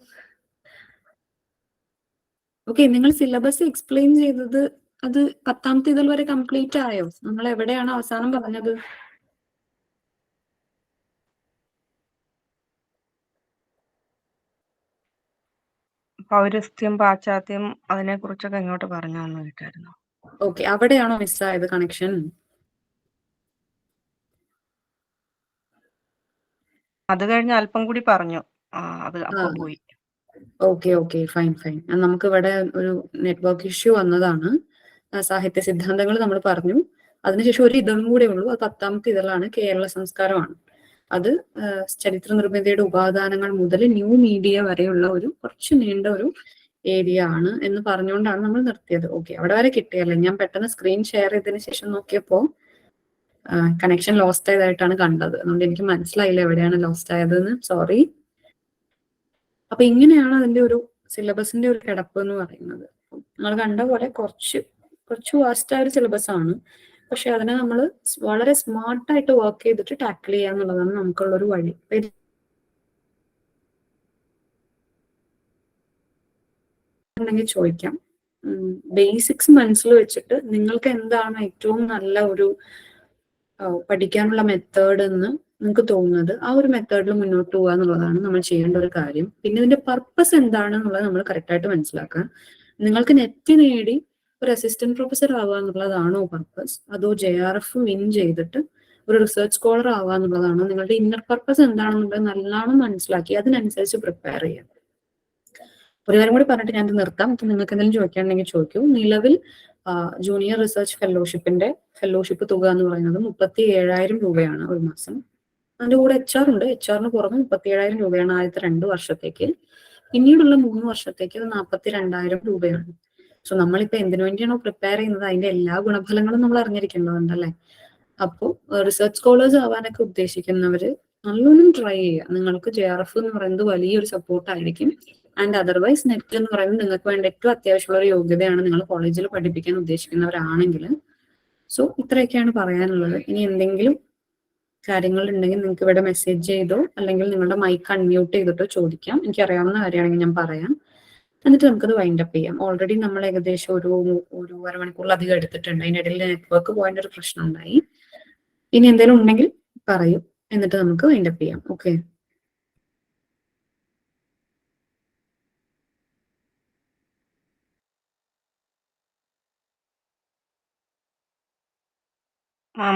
ഓക്കെ, നിങ്ങൾ സിലബസ് എക്സ്പ്ലെയിൻ ചെയ്തത് അത് 10ാമത്തെ ഇതിൽ വരെ കംപ്ലീറ്റ് ആയോ? നമ്മൾ എവിടെയാണ് അവസാനം പറഞ്ഞത്? പൗരസ്ത്യം, പാശ്ചാത്യം അതിനെ കുറിച്ചൊക്കെ ഇങ്ങോട്ട് പറഞ്ഞു തന്നു കേട്ടായിരുന്നു. ഓക്കെ, അവിടെയാണോ മിസ്സായത് കണക്ഷൻ? അത് കഴിഞ്ഞ് അല്പം കൂടി പറഞ്ഞു, അത് അപ്പം പോയി. Okay okay, fine fine. നമുക്ക് ഇവിടെ ഒരു നെറ്റ്വർക്ക് ഇഷ്യൂ വന്നതാണ്. സാഹിത്യ സിദ്ധാന്തങ്ങൾ നമ്മൾ പറഞ്ഞു. അതിനുശേഷം ഒരു ഇതളും കൂടെ ഉള്ളൂ. അത് 10ാമത്തെ ഇതളാണ്, കേരള സംസ്കാരമാണ്. അത് ചരിത്ര നിർമ്മിതിയുടെ ഉപാദാനങ്ങൾ മുതൽ ന്യൂ മീഡിയ വരെയുള്ള ഒരു കുറച്ച് നീണ്ട ഒരു ഏരിയ ആണ് എന്ന് പറഞ്ഞുകൊണ്ടാണ് നമ്മൾ നിർത്തിയത്. ഓക്കെ, അവിടെ വരെ കിട്ടിയല്ലേ? ഞാൻ പെട്ടെന്ന് സ്ക്രീൻ ഷെയർ ചെയ്തതിന് ശേഷം നോക്കിയപ്പോൾ കണക്ഷൻ ലോസ്റ്റ് ആയതായിട്ടാണ് കണ്ടത്. അതുകൊണ്ട് എനിക്ക് മനസ്സിലായില്ല എവിടെയാണ് ലോസ്റ്റ് ആയതെന്ന്. സോറി. അപ്പൊ ഇങ്ങനെയാണ് അതിന്റെ ഒരു സിലബസിന്റെ ഒരു കിടപ്പ് എന്ന് പറയുന്നത്. നിങ്ങൾ കണ്ട പോലെ കുറച്ച് വാസ്റ്റ് ആയ ഒരു സിലബസ് ആണ്. പക്ഷെ അതിനെ നമ്മൾ വളരെ സ്മാർട്ടായിട്ട് വർക്ക് ചെയ്തിട്ട് ടാക്കിൾ ചെയ്യുക എന്നുള്ളതാണ് നമുക്കുള്ളൊരു വഴി. ഉണ്ടെങ്കിൽ ചോദിക്കാം. ബേസിക്സ് മനസ്സിൽ വെച്ചിട്ട് നിങ്ങൾക്ക് എന്താണ് ഏറ്റവും നല്ല ഒരു പഠിക്കാനുള്ള മെത്തേഡ് എന്ന് നിങ്ങൾക്ക് തോന്നുന്നത്, ആ ഒരു മെത്തേഡിൽ മുന്നോട്ട് പോകുക എന്നുള്ളതാണ് നമ്മൾ ചെയ്യേണ്ട ഒരു കാര്യം. പിന്നെ ഇതിന്റെ പർപ്പസ് എന്താണെന്നുള്ളത് നമ്മൾ കറക്റ്റായിട്ട് മനസ്സിലാക്കുക. നിങ്ങൾക്ക് നെറ്റ് നേടി ഒരു അസിസ്റ്റന്റ് പ്രൊഫസർ ആവുക എന്നുള്ളതാണോ പർപ്പസ്, അതോ JRF വിൻ ചെയ്തിട്ട് ഒരു റിസർച്ച് സ്കോളർ ആവുക എന്നുള്ളതാണോ? നിങ്ങളുടെ ഇന്നർ പർപ്പസ് എന്താണെന്നുള്ളത് നല്ലോണം മനസ്സിലാക്കി അതിനനുസരിച്ച് പ്രിപ്പയർ ചെയ്യാം. ഒരു കാര്യം കൂടി പറഞ്ഞിട്ട് ഞാൻ നിർത്താം. അപ്പൊ നിങ്ങൾക്ക് എന്തെങ്കിലും ചോദിക്കാനുണ്ടെങ്കിൽ ചോദിക്കൂ. നിലവിൽ ജൂനിയർ റിസർച്ച് ഫെലോഷിപ്പിന്റെ ഫെലോഷിപ്പ് തുക എന്ന് പറയുന്നത് 37,000 രൂപയാണ് ഒരു മാസം. അതിന്റെ കൂടെ HR ഉണ്ട്. HR-ന് പുറമെ 37,000 രൂപയാണ് ആദ്യത്തെ 2 വർഷത്തേക്ക്. പിന്നീടുള്ള 3 വർഷത്തേക്ക് അത് 42,000 രൂപയാണ്. സോ നമ്മളിപ്പോ എന്തിനു വേണ്ടിയാണോ പ്രിപ്പയർ ചെയ്യുന്നത് അതിന്റെ എല്ലാ ഗുണഫലങ്ങളും നമ്മൾ അറിഞ്ഞിരിക്കേണ്ടതുണ്ടല്ലേ. അപ്പോൾ റിസർച്ച് സ്കോളേഴ്സ് ആവാനൊക്കെ ഉദ്ദേശിക്കുന്നവര് നല്ലോണം ട്രൈ ചെയ്യുക. നിങ്ങൾക്ക് JRF എന്ന് പറയുന്നത് വലിയൊരു സപ്പോർട്ട് ആയിരിക്കും. ആൻഡ് അതർവൈസ് നെറ്റ് എന്ന് പറയുന്നത് നിങ്ങൾക്ക് വേണ്ട ഏറ്റവും അത്യാവശ്യമുള്ള ഒരു യോഗ്യതയാണ് നിങ്ങൾ കോളേജിൽ പഠിപ്പിക്കാൻ ഉദ്ദേശിക്കുന്നവരാണെങ്കിൽ. സോ ഇത്രയൊക്കെയാണ് പറയാനുള്ളത്. ഇനി എന്തെങ്കിലും കാര്യങ്ങൾ ഉണ്ടെങ്കിൽ നിങ്ങൾക്ക് ഇവിടെ മെസ്സേജ് ചെയ്തോ അല്ലെങ്കിൽ നിങ്ങളുടെ മൈക്ക് അൺമ്യൂട്ട് ചെയ്തിട്ടോ ചോദിക്കാം. എനിക്ക് അറിയാവുന്ന കാര്യമാണെങ്കിൽ ഞാൻ പറയാം. എന്നിട്ട് നമുക്കത് വൈൻഡ് അപ്പ് ചെയ്യാം. ഓൾറെഡി നമ്മൾ ഏകദേശം ഒരു അരമണിക്കൂറിലധികം എടുത്തിട്ടുണ്ട്. അതിൻ്റെ ഇടയിൽ നെറ്റ്വർക്ക് പോയിന്റ് ഒരു പ്രശ്നം ഉണ്ടായി. ഇനി എന്തെങ്കിലും ഉണ്ടെങ്കിൽ പറയൂ, എന്നിട്ട് നമുക്ക് വൈൻഡ് അപ്പ് ചെയ്യാം. ഓക്കെ.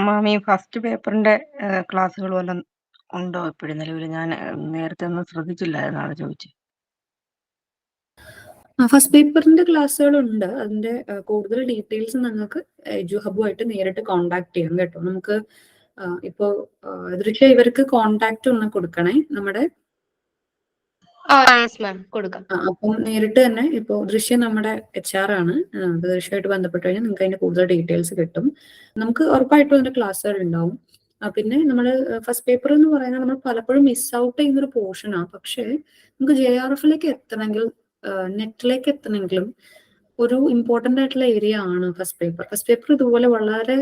മാം, ഈ ഫസ്റ്റ് പേപ്പറിന്റെ ക്ലാസ്സുകൾ വല്ലതും ഉണ്ടോ ഇപ്പോഴും നിലവിൽ? ഞാൻ നേരത്തെ ഒന്നും ശ്രദ്ധിച്ചില്ലായിരുന്നു, അത് ചോദിച്ചു. ഫസ്റ്റ് പേപ്പറിന്റെ ക്ലാസ്സുകളുണ്ട്. അതിന്റെ കൂടുതൽ ഡീറ്റെയിൽസ് നിങ്ങൾക്ക് എഡ്യൂഹബുമായിട്ട് നേരിട്ട് കോൺടാക്ട് ചെയ്യാം കേട്ടോ. നമുക്ക് ഇപ്പോ ദൃശ്യ ഇവർക്ക് കോൺടാക്ട് ഒന്ന് കൊടുക്കണേ നമ്മുടെ. കൊടുക്കാം. അപ്പം നേരിട്ട് തന്നെ ഇപ്പോൾ ദൃശ്യം നമ്മുടെ HR ആണ്. ദൃശ്യമായിട്ട് ബന്ധപ്പെട്ട് കഴിഞ്ഞാൽ നിങ്ങൾക്ക് അതിന്റെ കൂടുതൽ ഡീറ്റെയിൽസ് കിട്ടും. നമുക്ക് ഉറപ്പായിട്ടും അതിന്റെ ക്ലാസ്സുകൾ ഉണ്ടാവും. പിന്നെ നമ്മൾ ഫസ്റ്റ് പേപ്പർ എന്ന് പറയുന്നത് നമ്മൾ പലപ്പോഴും മിസ് ഔട്ട് ചെയ്യുന്ന ഒരു പോർഷനാണ്. പക്ഷേ നമുക്ക് JRFലേക്ക് എത്തണമെങ്കിൽ നെറ്റിലേക്ക് എത്തണമെങ്കിലും ഒരു ഇമ്പോർട്ടന്റ് ആയിട്ടുള്ള ഏരിയ ആണ് ഫസ്റ്റ് പേപ്പർ. ഫസ്റ്റ് പേപ്പർ ഇതുപോലെ വളരെ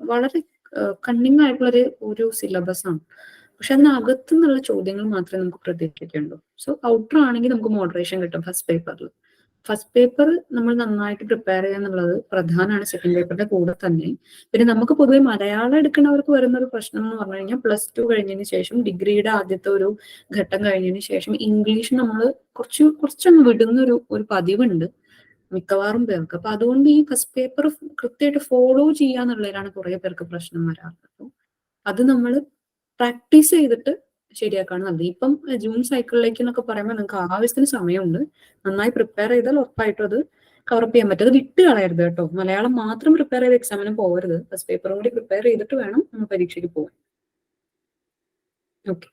വളരെ കണ്ണിങ് ആയിട്ടുള്ള ഒരു സിലബസ് ആണ്. പക്ഷെ അതിനകത്തു നിന്നുള്ള ചോദ്യങ്ങൾ മാത്രമേ നമുക്ക് പ്രതീക്ഷിക്കേണ്ടൂ. സോ ഔട്ടർ ആണെങ്കിൽ നമുക്ക് മോഡറേഷൻ കിട്ടും ഫസ്റ്റ് പേപ്പറിൽ. ഫസ്റ്റ് പേപ്പർ നമ്മൾ നന്നായിട്ട് പ്രിപ്പയർ ചെയ്യുക എന്നുള്ളത് പ്രധാനമാണ് സെക്കൻഡ് പേപ്പറിന്റെ കൂടെ തന്നെ. പിന്നെ നമുക്ക് പൊതുവെ മലയാളം എടുക്കുന്നവർക്ക് വരുന്ന ഒരു പ്രശ്നം എന്ന് പറഞ്ഞു കഴിഞ്ഞാൽ +2 കഴിഞ്ഞതിന് ശേഷം ഡിഗ്രിയുടെ ആദ്യത്തെ ഒരു ഘട്ടം കഴിഞ്ഞതിന് ശേഷം ഇംഗ്ലീഷ് നമ്മൾ കുറച്ചൊന്ന് വിടുന്ന ഒരു പതിവുണ്ട് മിക്കവാറും പേർക്ക്. അപ്പൊ അതുകൊണ്ട് ഈ ഫസ്റ്റ് പേപ്പർ കൃത്യമായിട്ട് ഫോളോ ചെയ്യാന്നുള്ളതിലാണ് കുറെ പേർക്ക് പ്രശ്നം വരാറുള്ളത്. അപ്പൊ അത് നമ്മൾ പ്രാക്ടീസ് ചെയ്തിട്ട് ശരിയാക്കാണ് നല്ലത്. ഇപ്പം ജൂൺ സൈക്കിളിലേക്ക് എന്നൊക്കെ പറയുമ്പോൾ നിങ്ങൾക്ക് ആവശ്യത്തിന് സമയമുണ്ട്. നന്നായി പ്രിപ്പയർ ചെയ്താൽ ഉറപ്പായിട്ടും അത് കവറപ്പ് ചെയ്യാൻ പറ്റും. അത് വിട്ട് കളയരുത് കേട്ടോ. മലയാളം മാത്രം പ്രിപ്പയർ ചെയ്ത് എക്സാമിന് പോകരുത്. ഫസ്റ്റ് പേപ്പറും കൂടി പ്രിപ്പയർ ചെയ്തിട്ട് വേണം നമ്മൾ പരീക്ഷയ്ക്ക് പോകാൻ. ഓക്കെ.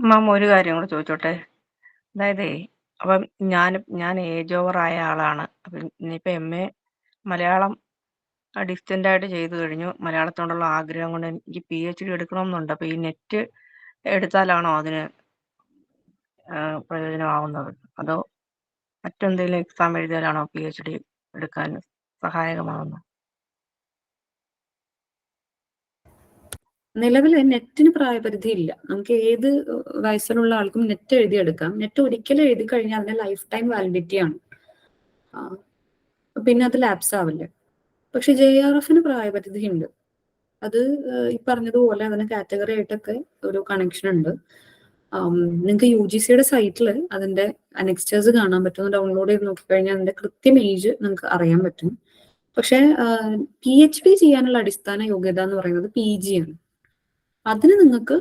മാം ഒരു കാര്യം കൂടെ ചോദിച്ചോട്ടെ? അതായത് അപ്പം ഞാൻ ഏജ് ഓവർ ആയ ആളാണ്. അപ്പം ഇനിയിപ്പോൾ MA മലയാളം ഡിസ്റ്റന്റ് ആയിട്ട് ചെയ്തു കഴിഞ്ഞു. മലയാളത്തോടുള്ള ആഗ്രഹം കൊണ്ട് എനിക്ക് PhD എടുക്കണമെന്നുണ്ട്. അപ്പോൾ ഈ നെറ്റ് എടുത്താലാണോ അതിന് പ്രയോജനമാവുന്നത്? അതോ മറ്റെന്തെങ്കിലും എക്സാം എഴുതിയാലാണോ PhD എടുക്കാൻ സഹായകമാവുന്നത്? നിലവിൽ നെറ്റിന് പ്രായപരിധി ഇല്ല. നമുക്ക് ഏത് വയസ്സിലുള്ള ആൾക്കും നെറ്റ് എഴുതിയെടുക്കാം. നെറ്റ് ഒരിക്കലും എഴുതി കഴിഞ്ഞാൽ അതിന്റെ ലൈഫ് ടൈം വാലിഡിറ്റി ആണ്. പിന്നെ അത് ലാപ്സ് ആവില്ല. പക്ഷെ JRFന് പ്രായപരിധി ഉണ്ട്. അത് ഈ പറഞ്ഞതുപോലെ അതിന് കാറ്റഗറി ആയിട്ടൊക്കെ ഒരു കണക്ഷൻ ഉണ്ട്. നിങ്ങൾക്ക് UGCയുടെ സൈറ്റിൽ അതിന്റെ അനെക്സ്റ്റേഴ്സ് കാണാൻ പറ്റും. ഡൗൺലോഡ് ചെയ്ത് നോക്കിക്കഴിഞ്ഞാൽ അതിന്റെ കൃത്യം ഏജ് നിങ്ങൾക്ക് അറിയാൻ പറ്റും. പക്ഷെ PhD ചെയ്യാനുള്ള അടിസ്ഥാന യോഗ്യത എന്ന് പറയുന്നത് PG ആണ്. അതിന് നിങ്ങൾക്ക്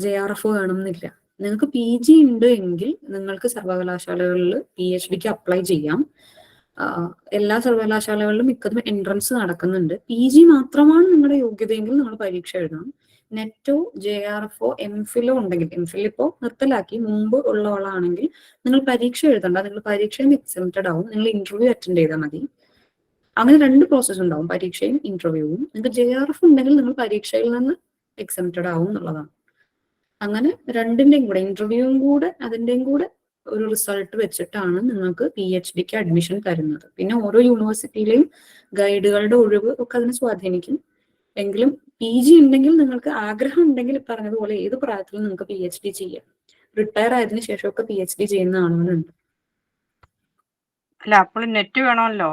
JRF വേണമെന്നില്ല. നിങ്ങൾക്ക് PG ഉണ്ട് എങ്കിൽ നിങ്ങൾക്ക് സർവകലാശാലകളിൽ PhDക്ക് അപ്ലൈ ചെയ്യാം. എല്ലാ സർവകലാശാലകളിലും മിക്കതും എൻട്രൻസ് നടക്കുന്നുണ്ട്. PG മാത്രമാണ് നിങ്ങളുടെ യോഗ്യതയെങ്കിൽ നിങ്ങൾ പരീക്ഷ എഴുതണം. നെറ്റോ JRFോ MPhilോ ഉണ്ടെങ്കിൽ, MPhil ഇപ്പോൾ നിർത്തലാക്കി, മുമ്പ് ഉള്ള ആളാണെങ്കിൽ നിങ്ങൾ പരീക്ഷ എഴുതണ്ട. നിങ്ങൾ പരീക്ഷയിൽ നിന്ന് എക്സംപ്റ്റഡ് ആവും. നിങ്ങൾ ഇന്റർവ്യൂ അറ്റൻഡ് ചെയ്താൽ മതി. അങ്ങനെ 2 പ്രോസസ് ഉണ്ടാവും, പരീക്ഷയും ഇന്റർവ്യൂവും. നിങ്ങൾക്ക് JRF ഉണ്ടെങ്കിൽ നിങ്ങൾ പരീക്ഷയിൽ നിന്ന് എക്സംപ്റ്റഡ് ആവും എന്നുള്ളതാണ്. അങ്ങനെ രണ്ടിന്റെയും കൂടെ, ഇന്റർവ്യൂവും കൂടെ അതിന്റെയും കൂടെ ഒരു റിസൾട്ട് വെച്ചിട്ടാണ് നിങ്ങൾക്ക് PhDക്ക് അഡ്മിഷൻ തരുന്നത്. പിന്നെ ഓരോ യൂണിവേഴ്സിറ്റിയിലെയും ഗൈഡുകളുടെ ഒഴിവ് ഒക്കെ അതിനെ സ്വാധീനിക്കും. എങ്കിലും PG ഉണ്ടെങ്കിൽ, നിങ്ങൾക്ക് ആഗ്രഹം ഉണ്ടെങ്കിൽ പറഞ്ഞതുപോലെ ഏത് പ്രായത്തിലും നിങ്ങൾക്ക് PhD ചെയ്യാം. റിട്ടയർ ആയതിനു ശേഷമൊക്കെ PhD ചെയ്യുന്ന ആളുകളുണ്ട്. അല്ല, അപ്പോൾ നെറ്റ് വേണമല്ലോ.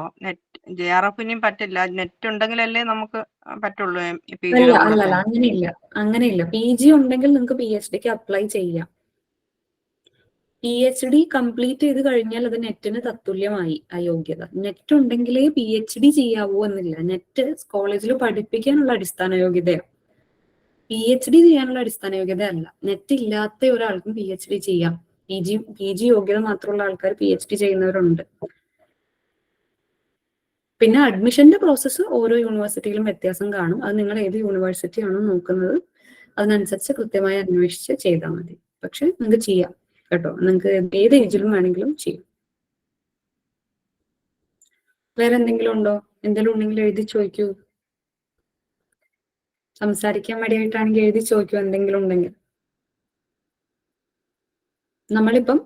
JRFിനും പറ്റില്ല. നെറ്റ് ഉണ്ടെങ്കിലല്ലേ നമുക്ക് പറ്റുള്ളൂ. അല്ല, അങ്ങനെയില്ല. PG ഉണ്ടെങ്കിൽ നിങ്ങൾക്ക് PhDക്ക് അപ്ലൈ ചെയ്യാം. PhD കംപ്ലീറ്റ് ചെയ്ത് കഴിഞ്ഞാൽ അത് നെറ്റിന് തത്തുല്യമായി ആ യോഗ്യത. നെറ്റ് ഉണ്ടെങ്കിലേ PhD ചെയ്യാവൂ എന്നില്ല. നെറ്റ് കോളേജിൽ പഠിപ്പിക്കാനുള്ള അടിസ്ഥാന യോഗ്യതയാണ്. PhD ചെയ്യാനുള്ള അടിസ്ഥാന യോഗ്യത അല്ല. നെറ്റ് ഇല്ലാത്ത ഒരാൾക്കും PhD ചെയ്യാം. PG യോഗ്യത മാത്രമുള്ള ആൾക്കാർ PhD ചെയ്യുന്നവരുണ്ട്. പിന്നെ അഡ്മിഷന്റെ പ്രോസസ്സ് ഓരോ യൂണിവേഴ്സിറ്റിയിലും വ്യത്യാസം കാണും. അത് നിങ്ങൾ ഏത് യൂണിവേഴ്സിറ്റി ആണോ നോക്കുന്നത് അതിനനുസരിച്ച് കൃത്യമായി അന്വേഷിച്ച് ചെയ്താൽ മതി. പക്ഷെ നിങ്ങൾക്ക് ചെയ്യാം കേട്ടോ. നിങ്ങൾക്ക് ഏത് ഏജിലും വേണമെങ്കിലും ചെയ്യും. വേറെ എന്തെങ്കിലും ഉണ്ടോ? എന്തെങ്കിലും ഉണ്ടെങ്കിൽ എഴുതി ചോദിക്കൂ. സംസാരിക്കാൻ മടിയായിട്ടാണെങ്കിൽ എഴുതി ചോദിക്കൂ എന്തെങ്കിലും ഉണ്ടെങ്കിൽ. നമ്മളിപ്പം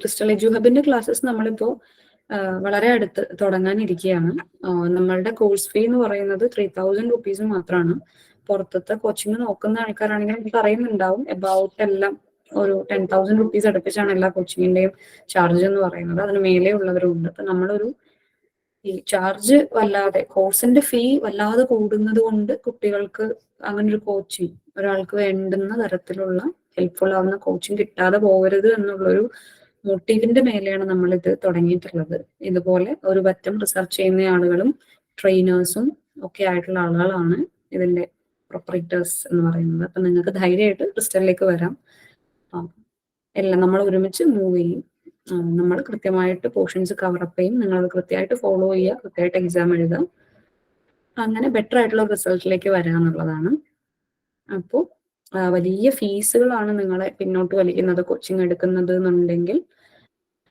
ക്രിസ്റ്റൽ എഡ്യൂഹബിന്റെ ക്ലാസ്സസ് നമ്മളിപ്പോ വളരെ അടുത്ത് തുടങ്ങാനിരിക്കുകയാണ്. നമ്മളുടെ കോഴ്സ് ഫീ എന്ന് പറയുന്നത് 3000 റുപ്പീസ് മാത്രമാണ്. പുറത്തത്തെ കോച്ചിങ് നോക്കുന്ന ആൾക്കാരാണെങ്കിൽ നമുക്ക് അറിയുന്നുണ്ടാവും. എബൌട്ട് എല്ലാം ഒരു 10,000 റുപ്പീസ് അടുപ്പിച്ചാണ് എല്ലാ കോച്ചിങ്ങിന്റെയും ചാർജ് എന്ന് പറയുന്നത്. അതിന് മേലെ ഉള്ളവരുണ്ട്. അപ്പൊ നമ്മളൊരു ഈ ചാർജ് വല്ലാതെ, കോഴ്സിന്റെ ഫീ വല്ലാതെ കൂടുന്നത് കൊണ്ട് കുട്ടികൾക്ക് അങ്ങനെ ഒരു കോച്ചിങ്, ഒരാൾക്ക് വേണ്ടുന്ന തരത്തിലുള്ള ഹെൽപ്ഫുൾ ആവുന്ന കോച്ചിങ് കിട്ടാതെ പോകരുത് എന്നുള്ളൊരു മോട്ടീവിന്റെ മേലെയാണ് നമ്മൾ ഇത് തുടങ്ങിയിട്ടുള്ളത്. ഇതുപോലെ ഒരു പറ്റം റിസർച്ച് ചെയ്യുന്ന ആളുകളും ട്രെയിനേഴ്സും ഒക്കെ ആയിട്ടുള്ള ആളുകളാണ് ഇതിന്റെ പ്രൊപ്പറേറ്റേഴ്സ് എന്ന് പറയുന്നത്. അപ്പൊ നിങ്ങൾക്ക് ധൈര്യമായിട്ട് ക്രിസ്റ്റലിലേക്ക് വരാം. എല്ലാം നമ്മൾ ഒരുമിച്ച് മൂവ് ചെയ്യും. നമ്മൾ കൃത്യമായിട്ട് പോർഷൻസ് കവറപ്പ് ചെയ്യും. നിങ്ങൾ അത് കൃത്യമായിട്ട് ഫോളോ ചെയ്യുക, കൃത്യമായിട്ട് എക്സാം എഴുതുക. അങ്ങനെ ബെറ്റർ ആയിട്ടുള്ള റിസൾട്ടിലേക്ക് വരാന്നുള്ളതാണ്. അപ്പോൾ വലിയ ഫീസുകളാണ് നിങ്ങളെ പിന്നോട്ട് വലിക്കുന്നത് കോച്ചിങ് എടുക്കുന്നത് എന്നുണ്ടെങ്കിൽ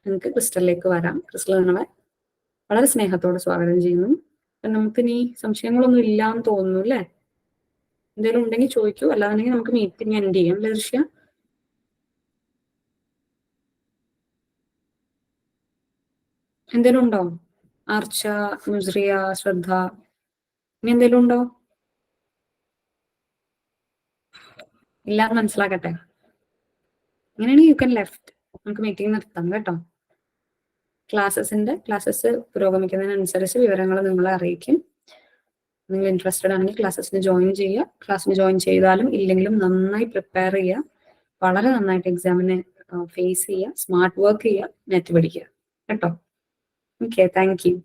നിങ്ങൾക്ക് ക്രിസ്റ്റലിലേക്ക് വരാം. ക്രിസ്റ്റൽ നിങ്ങളെ വളരെ സ്നേഹത്തോടെ സ്വാഗതം ചെയ്യുന്നു. അപ്പൊ നമുക്കിനി സംശയങ്ങളൊന്നും ഇല്ലാന്ന് തോന്നുന്നു അല്ലേ? എന്തെങ്കിലും ഉണ്ടെങ്കിൽ ചോദിക്കൂ, അല്ലാന്നുണ്ടെങ്കിൽ നമുക്ക് മീറ്റിംഗ് എൻഡ് ചെയ്യാം. ലക്ഷ്യ, എന്തേലും ഉണ്ടോ? ആർച്ച, മുസ്രിയ, ശ്രദ്ധ, ഇനി എന്തേലും ഉണ്ടോ? ഇല്ലാന്ന് മനസ്സിലാക്കട്ടെ. അങ്ങനെയാണെങ്കിൽ യു കൻ ലെഫ്റ്റ്. നമുക്ക് മീറ്റിംഗ് നിർത്താം കേട്ടോ. ക്ലാസ്സസ് പുരോഗമിക്കുന്നതിനനുസരിച്ച് വിവരങ്ങൾ നിങ്ങളെ അറിയിക്കും. നിങ്ങൾ ഇൻട്രസ്റ്റഡ് ആണെങ്കിൽ ക്ലാസ്സസിന് ജോയിൻ ചെയ്യുക. ക്ലാസ്സിന് ജോയിൻ ചെയ്താലും ഇല്ലെങ്കിലും നന്നായി പ്രിപ്പയർ ചെയ്യുക. വളരെ നന്നായിട്ട് എക്സാമിനെ ഫേസ് ചെയ്യുക. സ്മാർട്ട് വർക്ക് ചെയ്യുക. നെറ്റ് പഠിക്കുക കേട്ടോ. Okay, thank you.